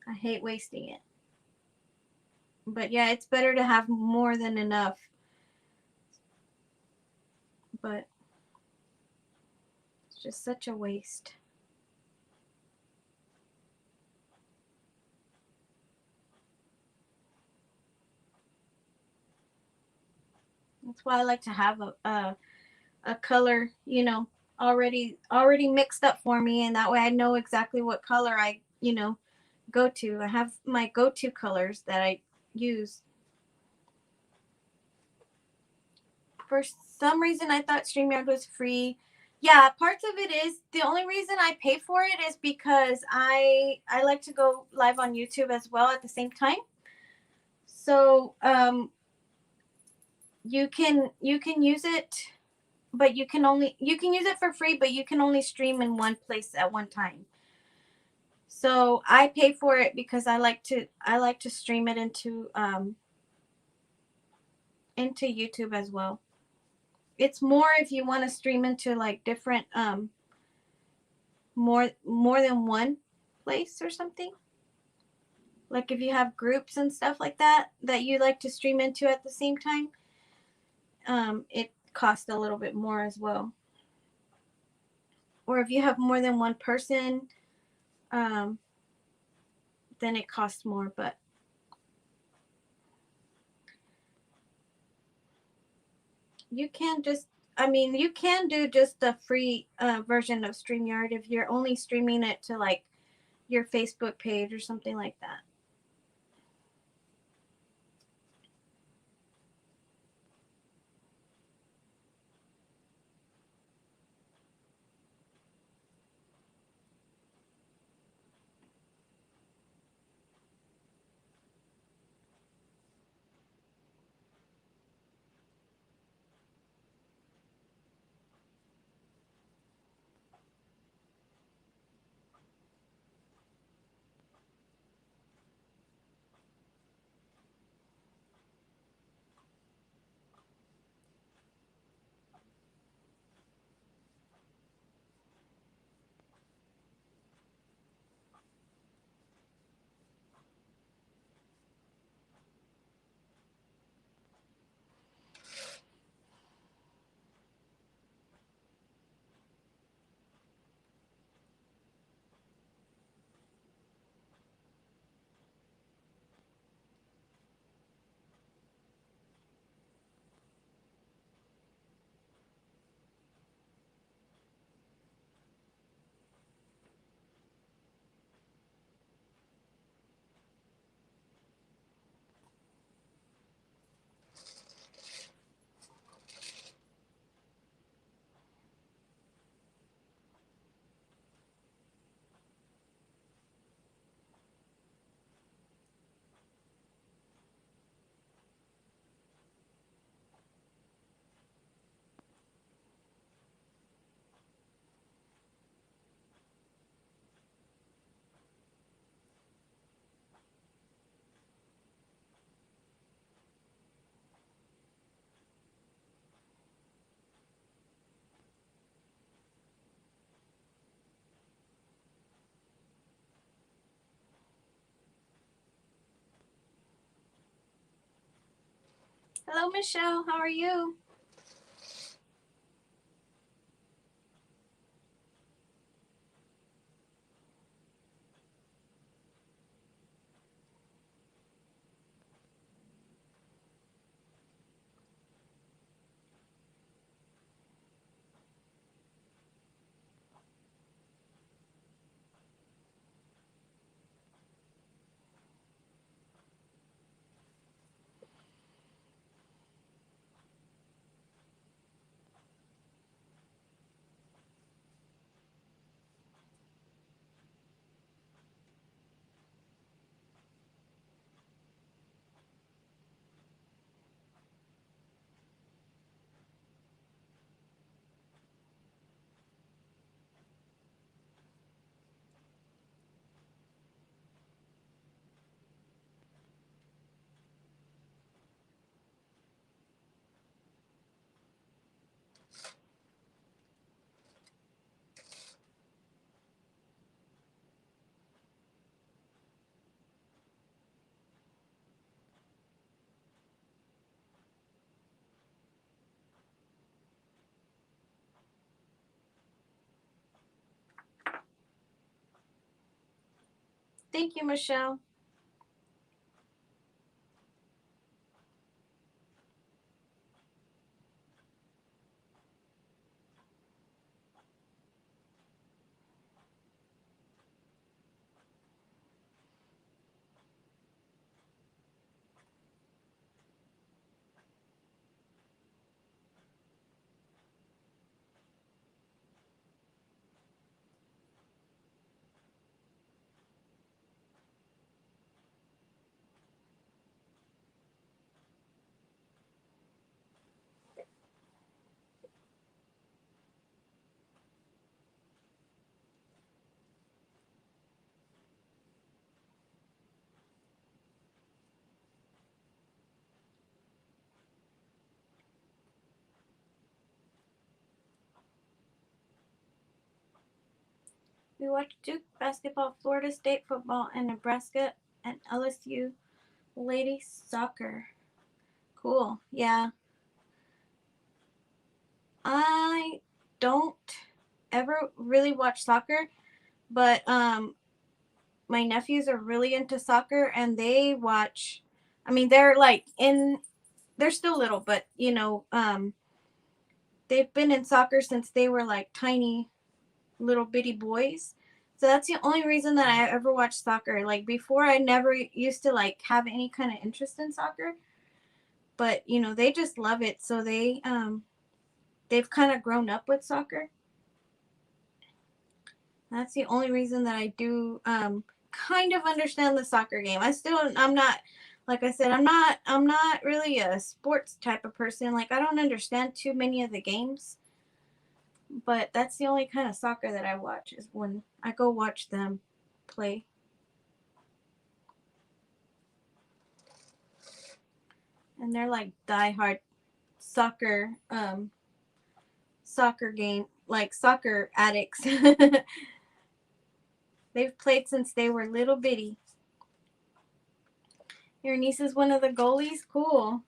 I hate wasting it. But yeah, it's better to have more than enough. But it's just such a waste. That's why I like to have a color, already mixed up for me, and that way I know exactly what color I, go to. I have my go-to colors that I use. For some reason, I thought StreamYard was free. Yeah, parts of it is. The only reason I pay for it is because I like to go live on YouTube as well at the same time. So you can use it, but you can use it for free, but you can only stream in one place at one time. So I pay for it because I like to stream it into YouTube as well. It's more if you want to stream into like different more than one place or something. Like if you have groups and stuff like that you like to stream into at the same time, it costs a little bit more as well. Or if you have more than one person, um, then it costs more. But you can just, I mean, you can do just a free version of StreamYard if you're only streaming it to like your Facebook page or something like that. Hello, Michelle. How are you? Thank you, Michelle. We watched Duke basketball, Florida State football, and Nebraska and LSU ladies soccer. Cool. Yeah. I don't ever really watch soccer, but my nephews are really into soccer and they watch. I mean, they're like in. They're still little, but they've been in soccer since they were like tiny little bitty boys. So that's the only reason that I ever watched soccer. Like before, I never used to like have any kind of interest in soccer, but they just love it. So they've kind of grown up with soccer. That's the only reason that I do kind of understand the soccer game. I'm not, like I said, I'm not really a sports type of person. Like I don't understand too many of the games, but that's the only kind of soccer that I watch is when I go watch them play. And they're like diehard soccer game like soccer addicts. They've played since they were little bitty. Your niece is one of the goalies? Cool.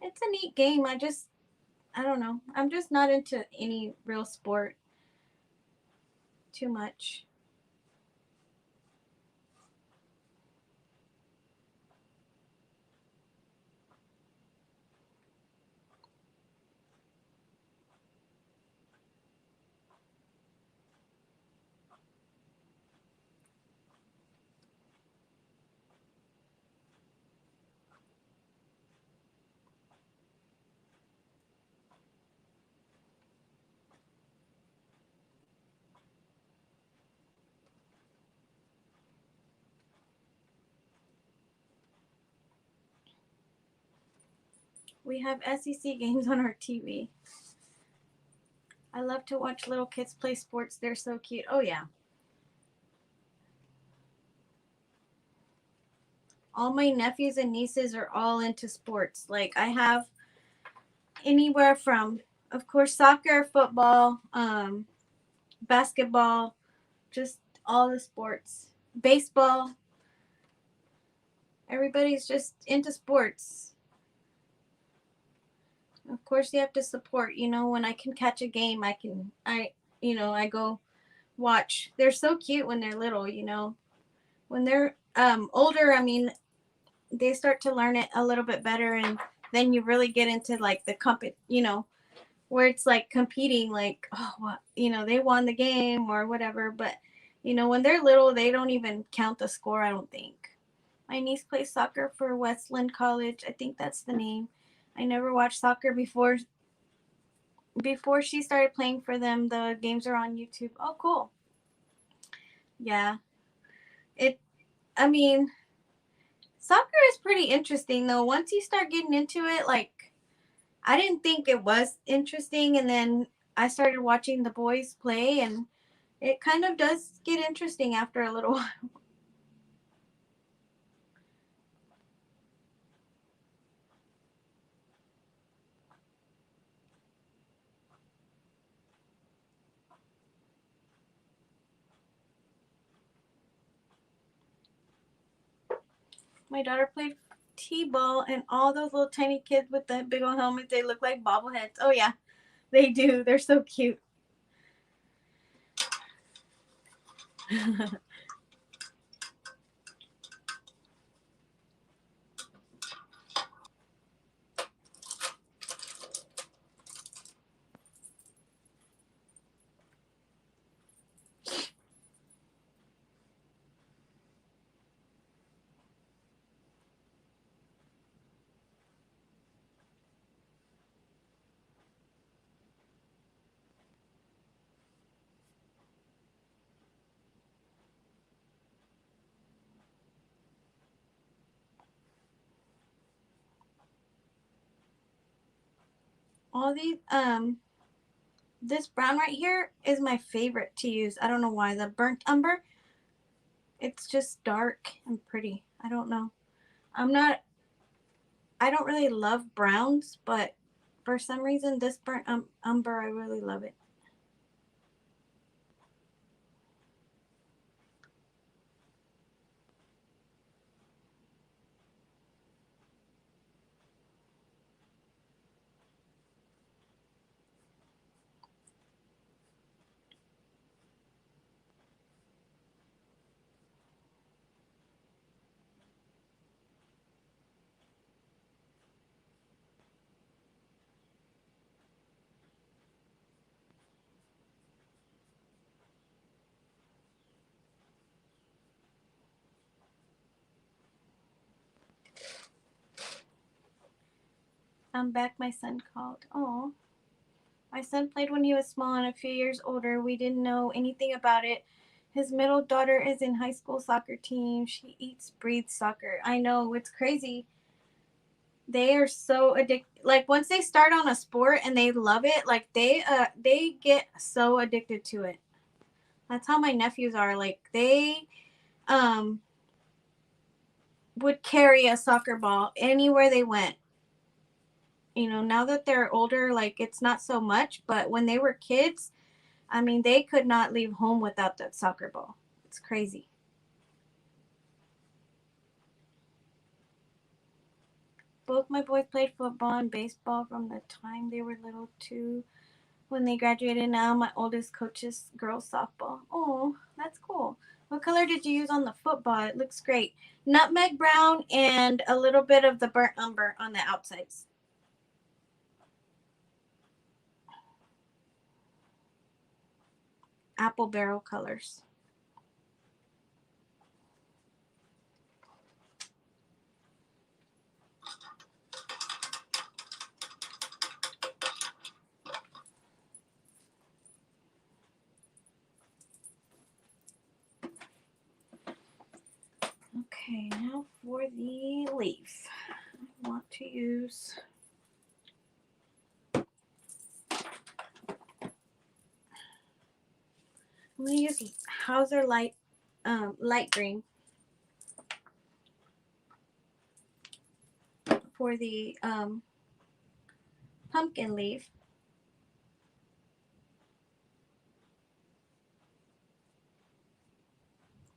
It's a neat game. I don't know. I'm just not into any real sport too much. We have SEC games on our TV. I love to watch little kids play sports. They're so cute. Oh, yeah. All my nephews and nieces are all into sports. Like, I have anywhere from, of course, soccer, football, basketball, just all the sports. Baseball. Everybody's just into sports. Of course, you have to support. When I can catch a game, I go watch. They're so cute when they're little. When they're older, I mean, they start to learn it a little bit better, and then you really get into like the where it's like competing, like, oh, what, they won the game or whatever. But when they're little, they don't even count the score, I don't think. My niece plays soccer for Westland College. I think that's the name. I never watched soccer before she started playing for them. The games are on YouTube. Oh, cool. Yeah. It I mean, soccer is pretty interesting though. Once you start getting into it, like, I didn't think it was interesting, and then I started watching the boys play, and it kind of does get interesting after a little while. My daughter played t-ball, and all those little tiny kids with the big old helmets, they look like bobbleheads. Oh yeah, they do. They're so cute. All these this brown right here is my favorite to use. I don't know why. The burnt umber, it's just dark and pretty. I don't know. I'm not I don't really love browns, but for some reason this burnt umber, I really love it. I'm back, my son called. Oh, my son played when he was small and a few years older. We didn't know anything about it. His middle daughter is in high school soccer team. She eats, breathes soccer. I know, it's crazy. They are so addicted. Like, once they start on a sport and they love it, like, they get so addicted to it. That's how my nephews are. Like, they um would carry a soccer ball anywhere they went. Now that they're older, like, it's not so much, but when they were kids, I mean, they could not leave home without that soccer ball. It's crazy. Both my boys played football and baseball from the time they were little too. When they graduated, now my oldest coaches girls softball. Oh, that's cool. What color did you use on the football? It looks great. Nutmeg brown and a little bit of the burnt umber on the outsides. Apple barrel colors. Okay, now for the leaf. I want to use I'm going to use Hauser light green for the pumpkin leaf.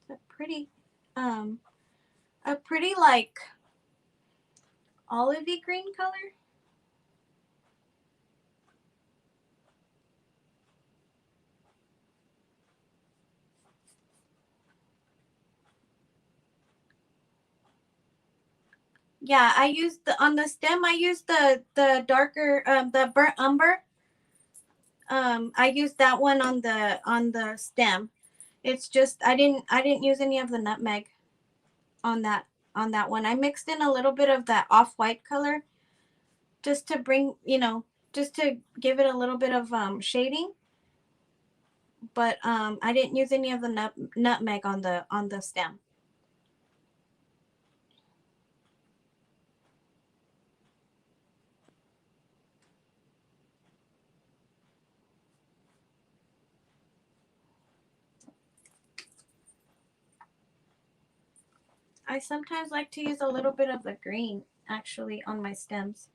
It's um, a pretty like olivey green color. Yeah, I used on the stem. I used the darker the burnt umber. I used that one on the stem. It's just I didn't use any of the nutmeg on that one. I mixed in a little bit of that off white color just to bring just to give it a little bit of shading. But I didn't use any of the nutmeg on the stem. I sometimes like to use a little bit of the green actually on my stems.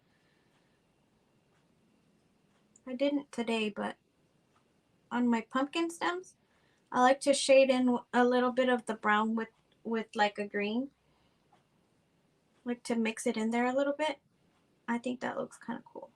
I didn't today, but on my pumpkin stems, I like to shade in a little bit of the brown with like a green, like to mix it in there a little bit. I think that looks kind of cool.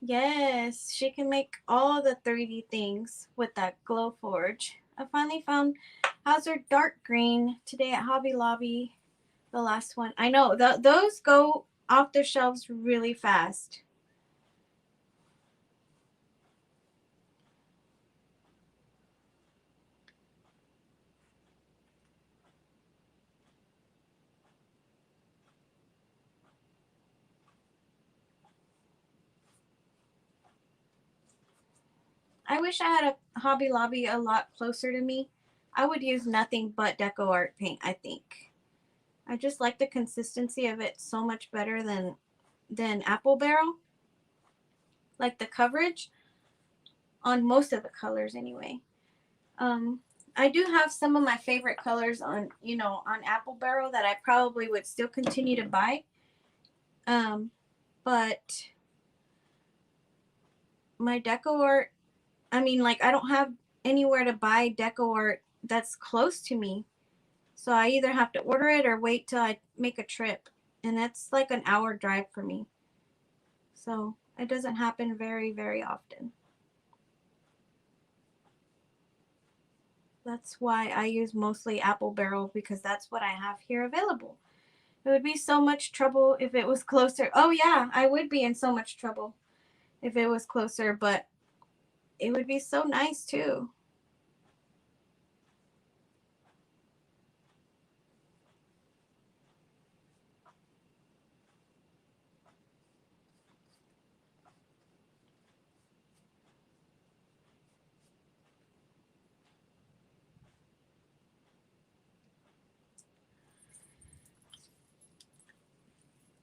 Yes, she can make all the 3D things with that glow forge. I finally found Hauser dark green today at Hobby Lobby. The last one. I know those go off the shelves really fast. I wish I had a Hobby Lobby a lot closer to me. I would use nothing but Deco Art paint, I think. I just like the consistency of it so much better than Apple Barrel. Like the coverage on most of the colors anyway. Um I do have some of my favorite colors on Apple Barrel that I probably would still continue to buy. But my Deco Art, I mean, like, I don't have anywhere to buy Deco Art that's close to me. So I either have to order it or wait till I make a trip. And that's like an hour drive for me. So it doesn't happen very, very often. That's why I use mostly Apple Barrel because that's what I have here available. It would be so much trouble if it was closer. Oh, yeah, I would be in so much trouble if it was closer, but it would be so nice too.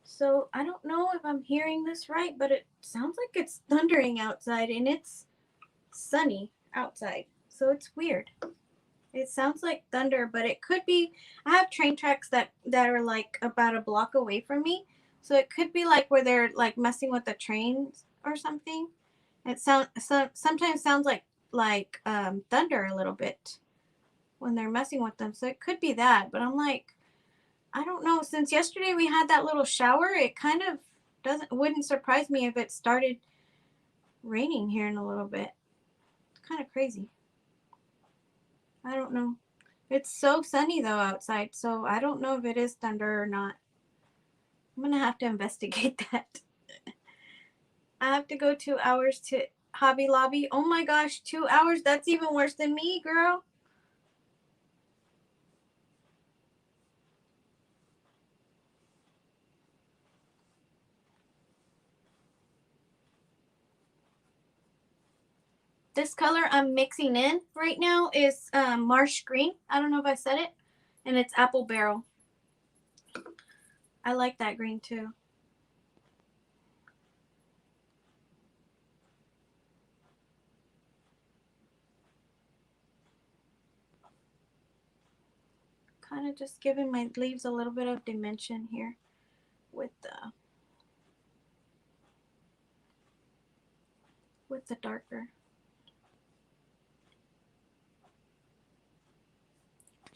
So I don't know if I'm hearing this right, but it sounds like it's thundering outside and it's sunny outside. So it's weird. It sounds like thunder, but it could be. I have train tracks that are like about a block away from me, so it could be like where they're like messing with the trains or something. Sometimes sounds like thunder a little bit when they're messing with them. So it could be that, but I'm like, I don't know. Since yesterday we had that little shower, it kind of doesn't wouldn't surprise me if it started raining here in a little bit. It's kind of crazy. I don't know. It's so sunny though outside, so I don't know if it is thunder or not. I'm gonna have to investigate that. I have to go 2 hours to Hobby Lobby. Oh my gosh, 2 hours? That's even worse than me, girl. This color I'm mixing in right now is marsh green. I don't know if I said it. And it's apple barrel. I like that green too. Kind of just giving my leaves a little bit of dimension here with the darker.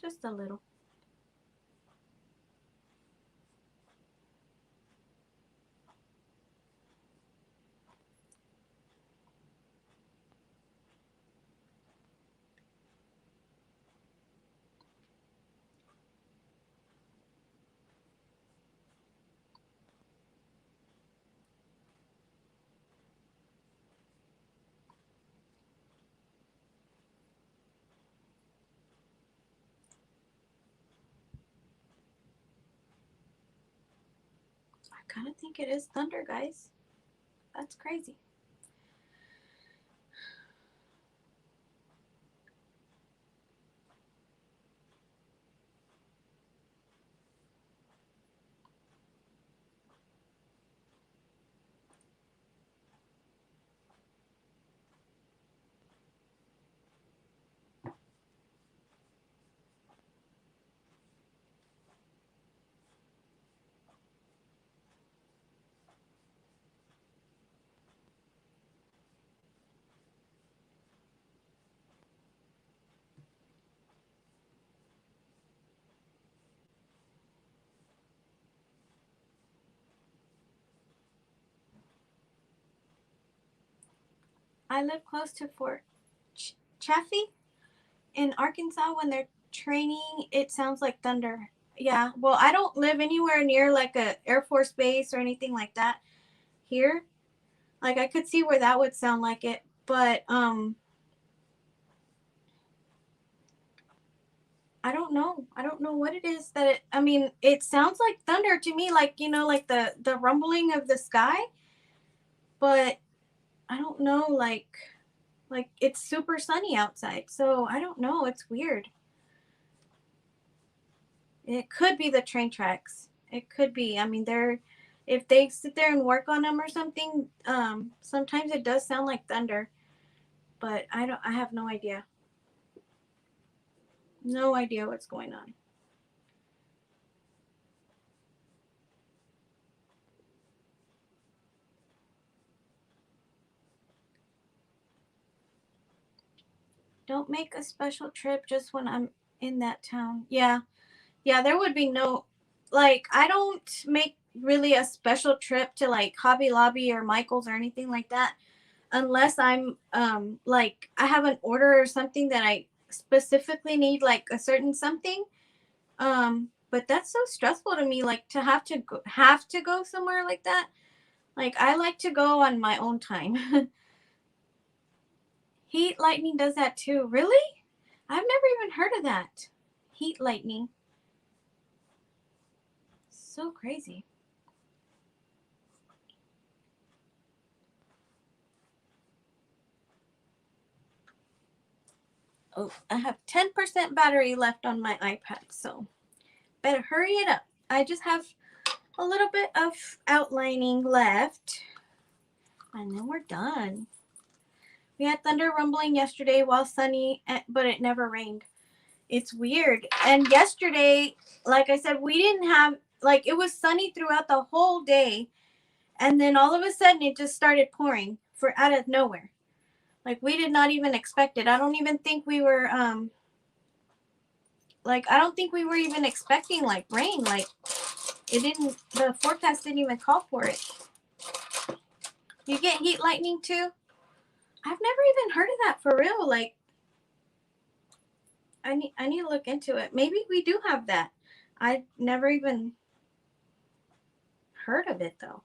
Just a little. I kind of think it is thunder, guys. That's crazy. I live close to Fort Chaffee in Arkansas. When they're training, it sounds like thunder. Yeah. Well, I don't live anywhere near like a Air Force base or anything like that here. Like I could see where that would sound like it, but I don't know. I don't know what it is that it, I mean, it sounds like thunder to me, like, you know, like the rumbling of the sky, but I don't know, like it's super sunny outside. So I don't know. It's weird. It could be the train tracks. It could be. I mean, they're if they sit there and work on them or something, sometimes it does sound like thunder, but I have no idea. No idea what's going on. Don't make a special trip just when I'm in that town. Yeah. Yeah, there would be no, like, I don't make really a special trip to like Hobby Lobby or Michael's or anything like that unless I'm like I have an order or something that I specifically need like a certain something. But that's so stressful to me, like to have to go somewhere like that. Like I like to go on my own time. Heat lightning does that too. Really? I've never even heard of that. Heat lightning. So crazy. Oh, I have 10% battery left on my iPad, so better hurry it up. I just have a little bit of outlining left, and then we're done. We had thunder rumbling yesterday while sunny, but it never rained. It's weird. And yesterday, like I said, we didn't have, like, it was sunny throughout the whole day, and then all of a sudden it just started pouring for out of nowhere. Like, we did not even expect it. I don't even think we were, like, I don't think we were even expecting, like, rain. Like, the forecast didn't even call for it. You get heat lightning too? I've never even heard of that for real. Like, I need to look into it. Maybe we do have that. I never even heard of it though.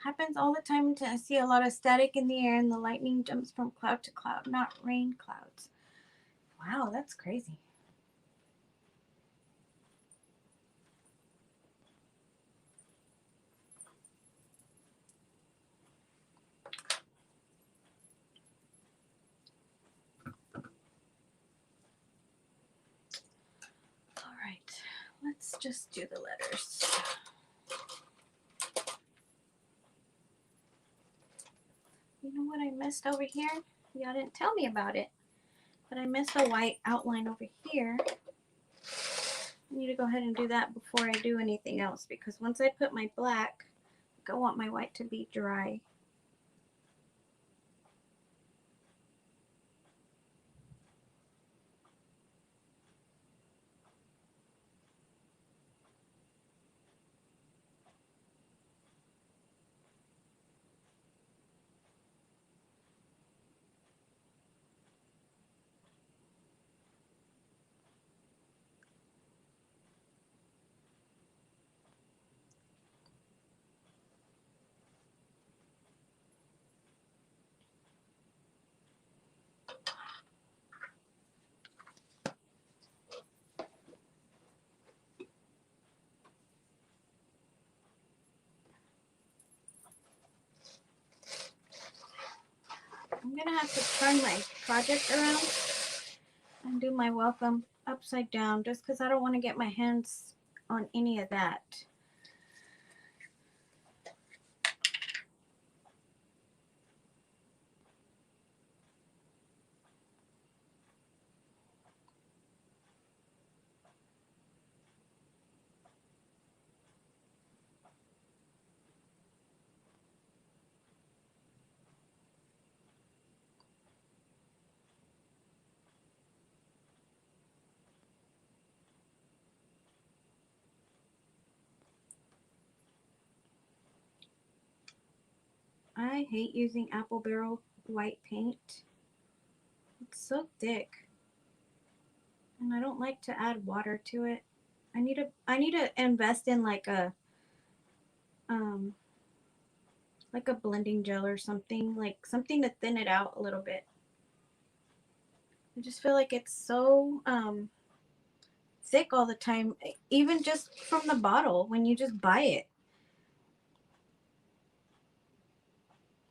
Happens all the time. I see a lot of static in the air and the lightning jumps from cloud to cloud, not rain clouds. Wow, that's crazy. let's just do the letters. You know what I missed over here? Y'all didn't tell me about it, but I missed a white outline over here. I need to go ahead and do that before I do anything else, because once I put my black, I want my white to be dry. I'm gonna have to turn my project around and do my welcome upside down, just because I don't want to get my hands on any of that. I hate using apple barrel white paint. It's so thick, and I don't like to add water to it. I need to invest in um like a blending gel or something, like something to thin it out a little bit. I just feel like it's so thick all the time, even just from the bottle when you just buy it.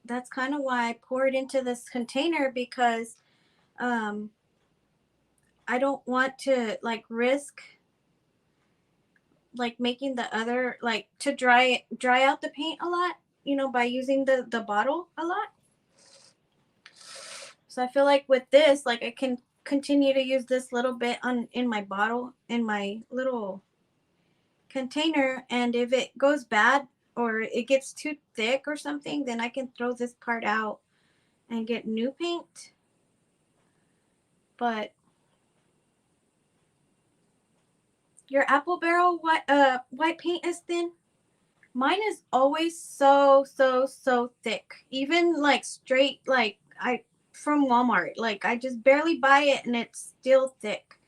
That's kind of why I pour it into this container, because um, I don't want to like risk like making the other, like to dry out the paint a lot, by using the bottle a lot. So I feel like with this, like I can continue to use this little bit in my bottle, in my little container, and if it goes bad or it gets too thick or something, then I can throw this part out and get new paint. But your apple barrel white paint is thin. Mine is always so thick. Even like straight, like I from Walmart. Like I just barely buy it and it's still thick.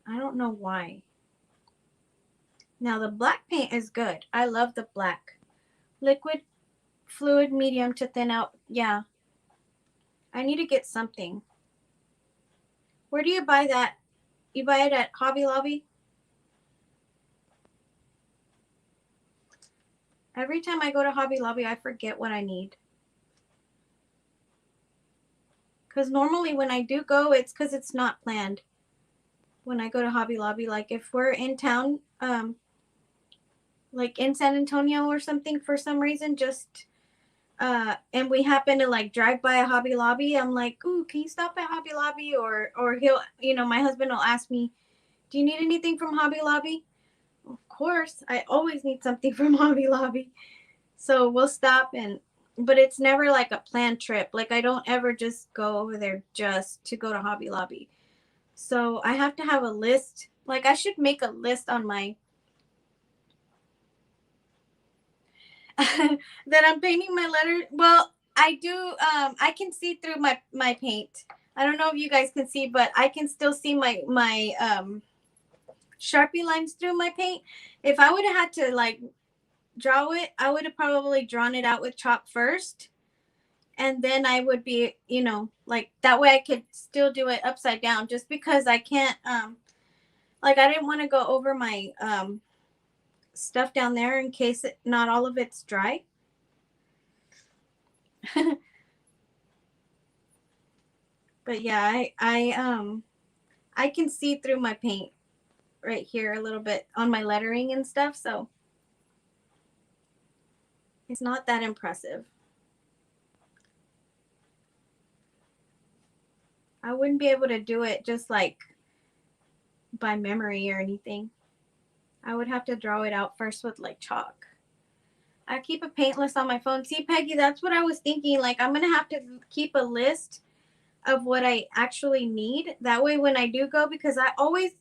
I don't know why. Now the black paint is good. I love the black. Liquid, fluid, medium to thin out. Yeah. I need to get something. Where do you buy that? You buy it at Hobby Lobby? Every time I go to Hobby Lobby, I forget what I need. Because normally when I do go, it's because it's not planned. When I go to Hobby Lobby, like if we're in town, like in San Antonio or something for some reason, just and we happen to like drive by a Hobby Lobby, I'm like, ooh, can you stop at Hobby Lobby? Or he'll, my husband will ask me, do you need anything from Hobby Lobby? Of course, I always need something from Hobby Lobby. So we'll stop, but it's never like a planned trip. Like I don't ever just go over there just to go to Hobby Lobby. So I have to have a list. Like I should make a list on my that I'm painting my letter. Well, I do. I can see through my paint. I don't know if you guys can see, but I can still see my Sharpie lines through my paint. If I would have had to like draw it, I would have probably drawn it out with chalk first, and then I would be, like that way I could still do it upside down, just because I can't. Like I didn't want to go over my stuff down there in case not all of it's dry. But yeah, I can see through my paint. right here a little bit on my lettering and stuff, so it's not that impressive. I wouldn't be able to do it just like by memory or anything. I would have to draw it out first with like chalk. I keep a paint list on my phone. See, Peggy, that's what I was thinking. Like, I'm going to have to keep a list of what I actually need. That way, when I do go, because I always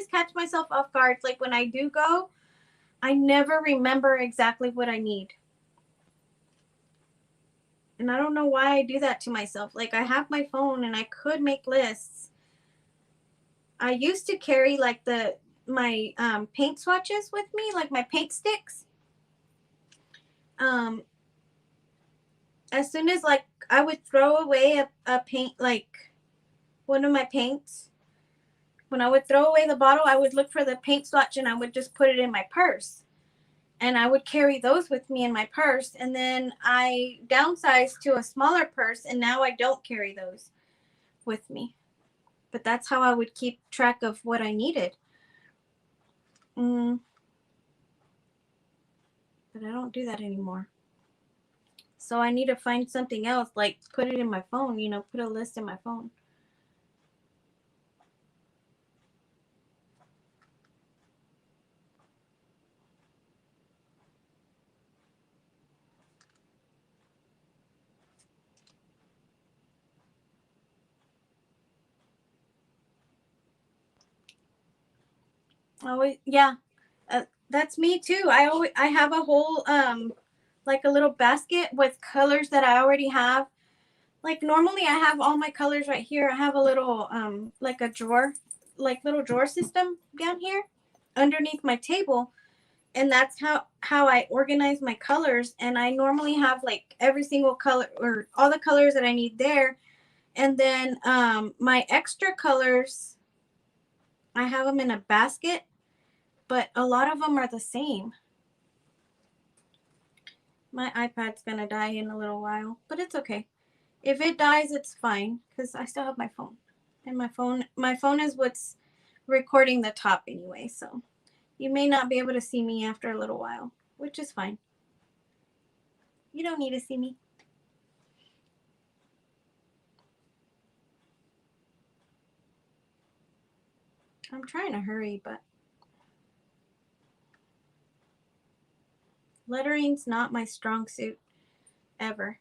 catch myself off guard. Like, when I do go, I never remember exactly what I need. And I don't know why I do that to myself. Like, I have my phone and I could make lists. I used to carry like my paint swatches with me, like my paint sticks. Um, as soon as like I would throw away a paint, like one of my paints, when I would throw away the bottle, I would look for the paint swatch and I would just put it in my purse. And I would carry those with me in my purse. And then I downsized to a smaller purse and now I don't carry those with me. But that's how I would keep track of what I needed. But I don't do that anymore. So I need to find something else, like put it in my phone, put a list in my phone. Oh, yeah. That's me too. I have a whole like a little basket with colors that I already have. Like normally I have all my colors right here. I have a little like a drawer, like little drawer system down here underneath my table, and that's how I organize my colors. And I normally have like every single color or all the colors that I need there. And then my extra colors, I have them in a basket, but a lot of them are the same. My iPad's going to die in a little while, but it's okay. If it dies, it's fine because I still have my phone. And my phone is what's recording the top anyway, so you may not be able to see me after a little while, which is fine. You don't need to see me. I'm trying to hurry, but lettering's not my strong suit ever.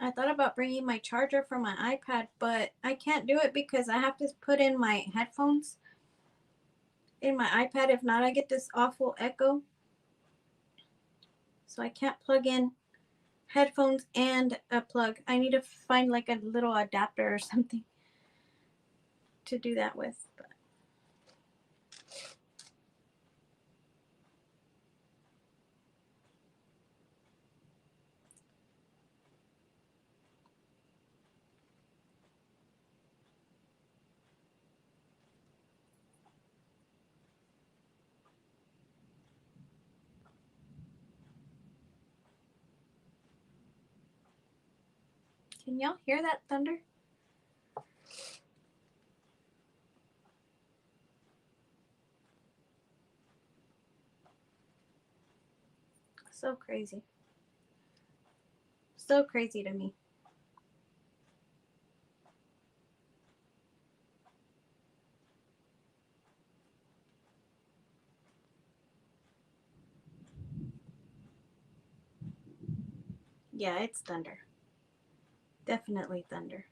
I thought about bringing my charger for my iPad, but I can't do it because I have to put in my headphones in my iPad. If not, I get this awful echo. So I can't plug in headphones and a plug. I need to find like a little adapter or something to do that with. But Can y'all hear that thunder? So crazy. So crazy to me. Yeah, it's thunder. Definitely thunder.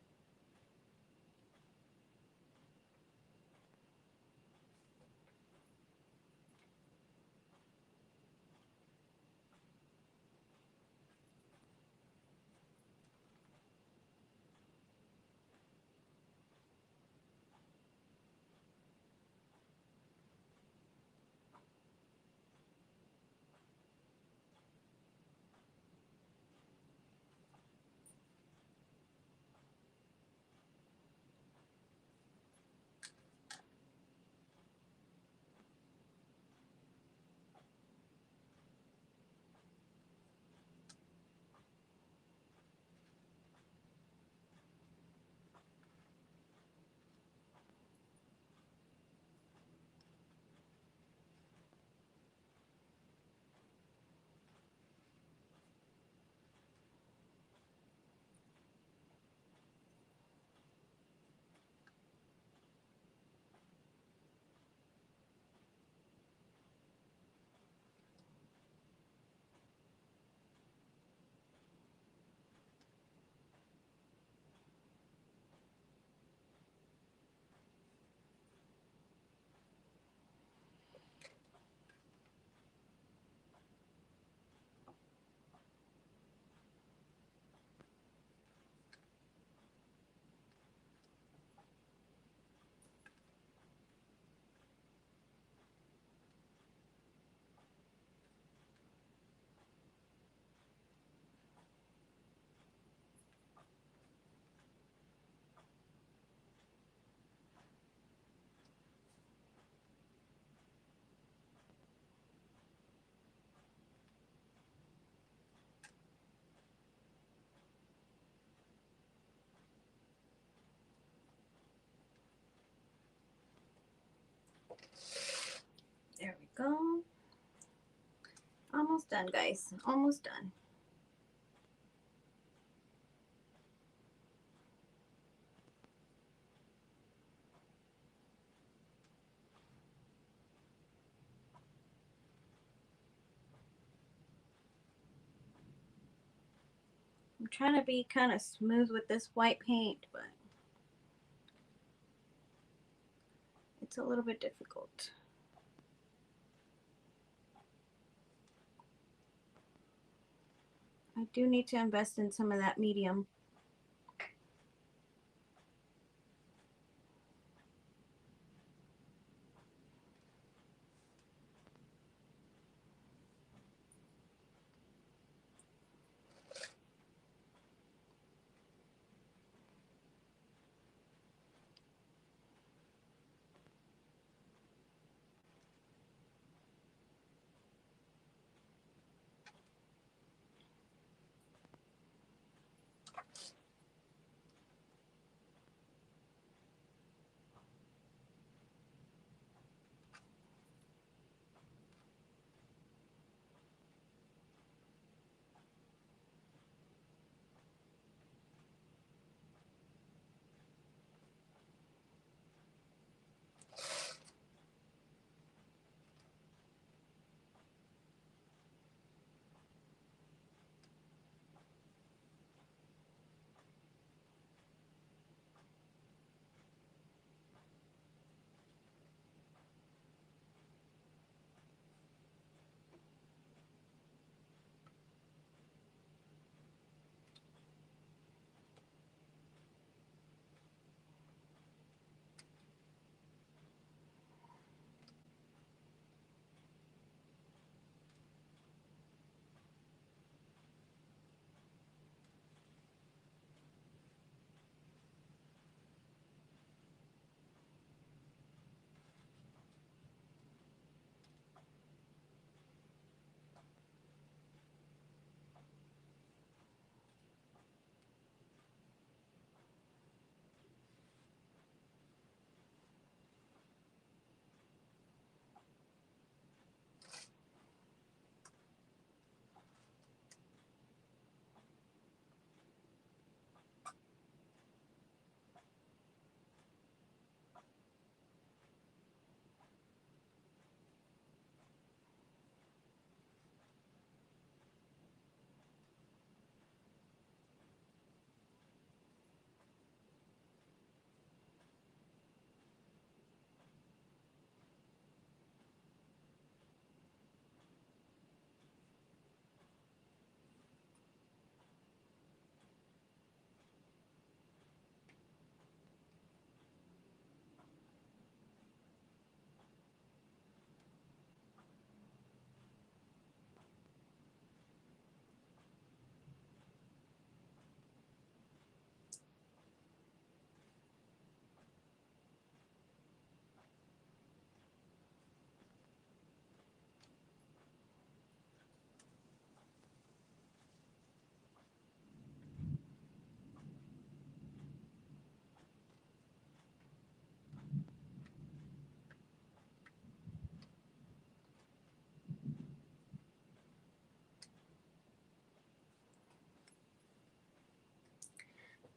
There we go. Almost done, guys. Almost done. I'm trying to be kind of smooth with this white paint, but it's a little bit difficult. I do need to invest in some of that medium.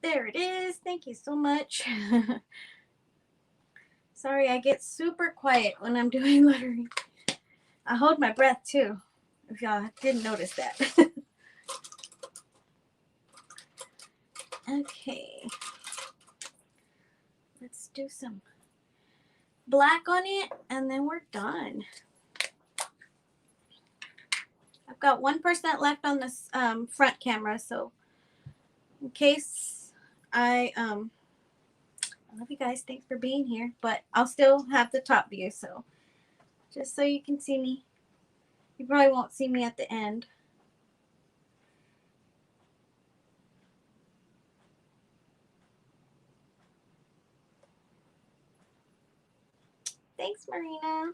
There it is. Thank you so much. Sorry, I get super quiet when I'm doing lettering. I hold my breath too, if y'all didn't notice that. Okay. Let's do some black on it and then we're done. I've got 1% left on this front camera, so in case I love you guys. Thanks for being here, but I'll still have the top view, so just so you can see me. You probably won't see me at the end. Thanks, Marina.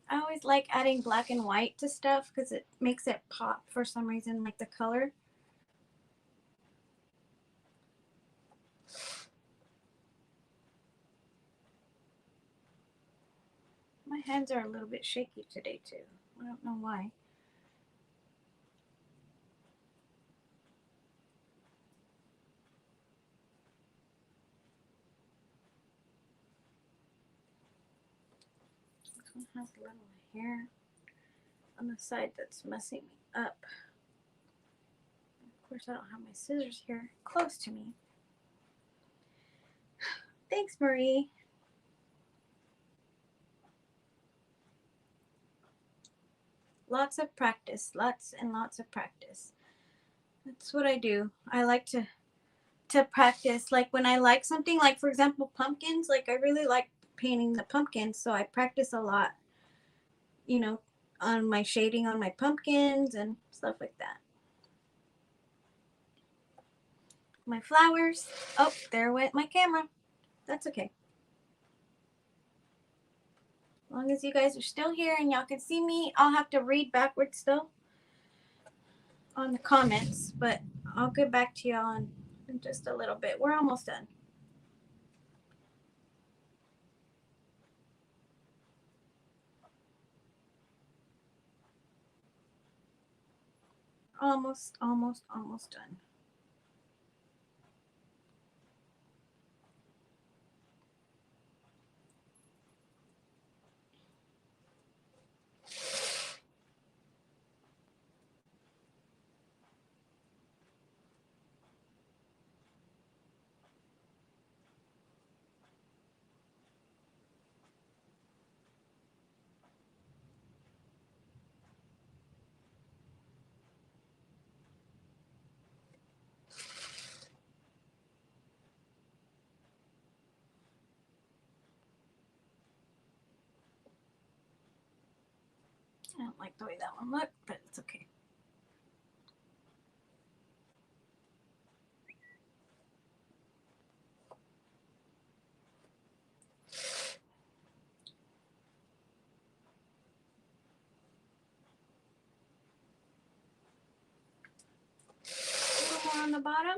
I always like adding black and white to stuff because it makes it pop for some reason, like the color. My hands are a little bit shaky today too. I don't know why. This one has a little hair on the side that's messing me up. Of course, I don't have my scissors here close to me. Thanks, Marie. Lots of practice, lots and lots of practice. That's what I do. I like to practice. Like when I like something, like for example, pumpkins, like I really like painting the pumpkins, so I practice a lot, you know, on my shading on my pumpkins and stuff like that. My flowers. Oh, there went my camera. That's okay. As long as you guys are still here and y'all can see me, I'll have to read backwards still on the comments, but I'll get back to y'all in just a little bit. We're almost done. Almost done. I don't like the way that one looked, but it's okay. A little more on the bottom.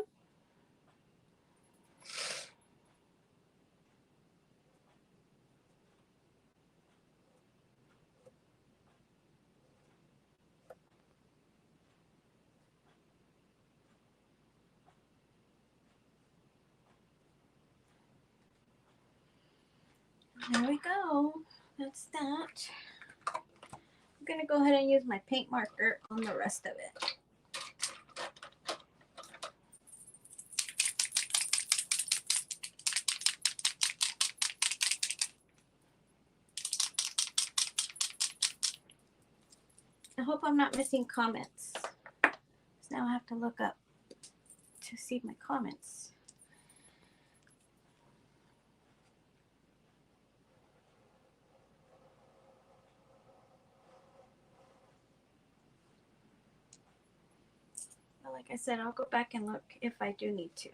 There we go. That's that. I'm going to go ahead and use my paint marker on the rest of it. I hope I'm not missing comments. So now I have to look up to see my comments. Well, like I said, I'll go back and look if I do need to.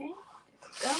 Okay, there we go.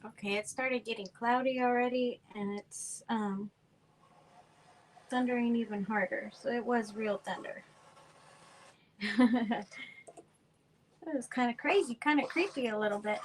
Okay, it started getting cloudy already, and it's thundering even harder. So it was real thunder. It was kind of crazy, kind of creepy a little bit.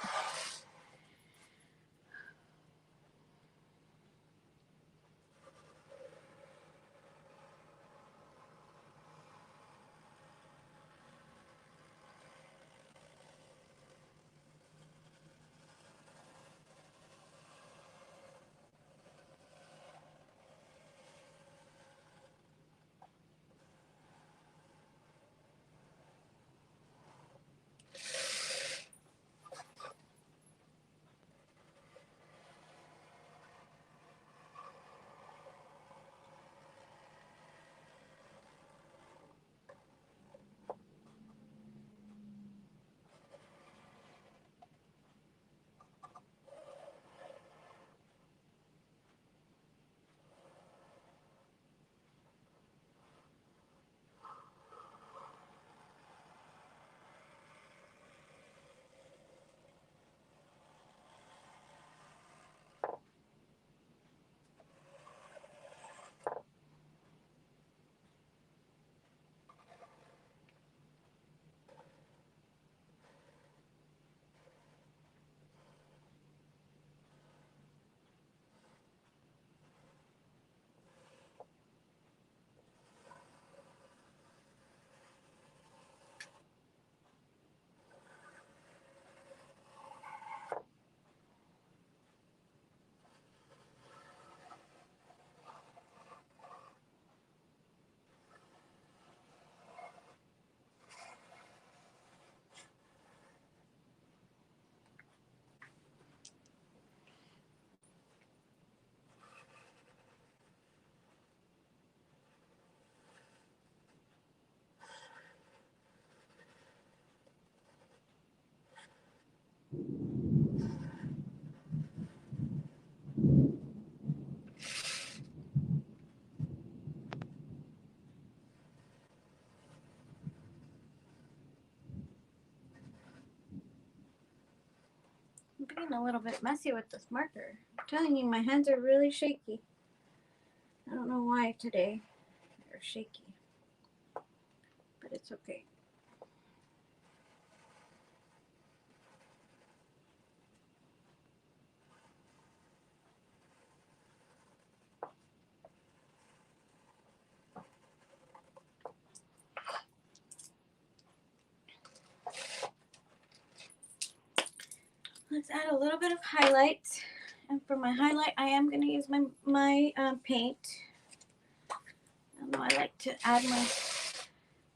getting a little bit messy with this marker. I'm telling you, my hands are really shaky. I don't know why today they're shaky, but it's okay. Let's add a little bit of highlight. And for my highlight, I am going to use my paint. I know I like to add my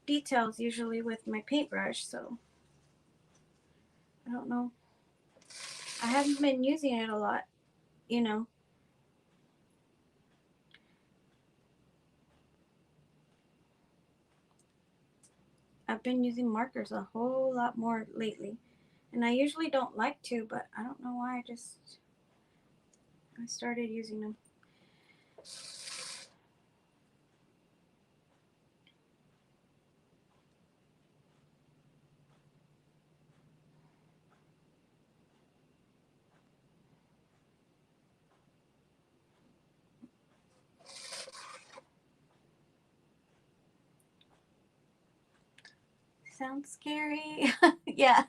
details usually with my paintbrush, so I don't know. I haven't been using it a lot, you know. I've been using markers a whole lot more lately. And I usually don't like to, but I don't know why. I started using them. Sounds scary. Yeah.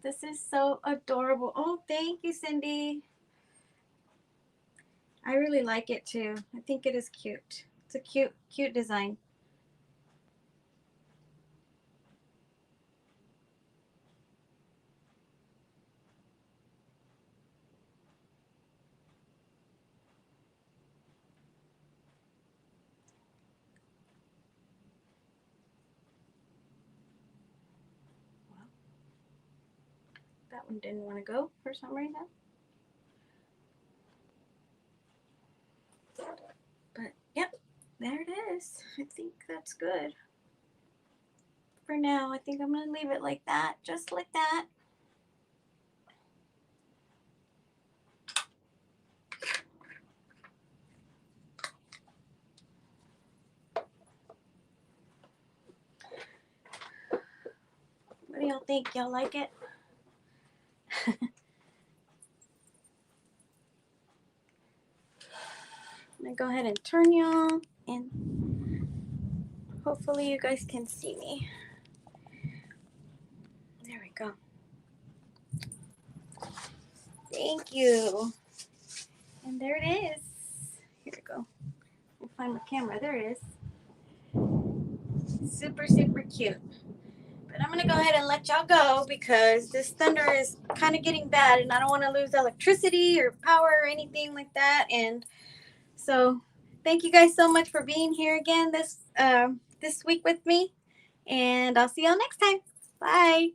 This is so adorable. Oh, thank you, Cindy. I really like it too. I think it is cute. It's a cute design. Well, that one didn't want to go for some reason. But yep, there it is. I think that's good. For now, I think I'm going to leave it like that, just like that. What do y'all think? Y'all like it? I'm going to go ahead and turn y'all, and hopefully you guys can see me. There we go. Thank you. And there it is. Here we go. We'll find my camera. There it is. Super, super cute. But I'm going to go ahead and let y'all go because this thunder is kind of getting bad and I don't want to lose electricity or power or anything like that. And so thank you guys so much for being here again this week with me. And I'll see y'all next time. Bye.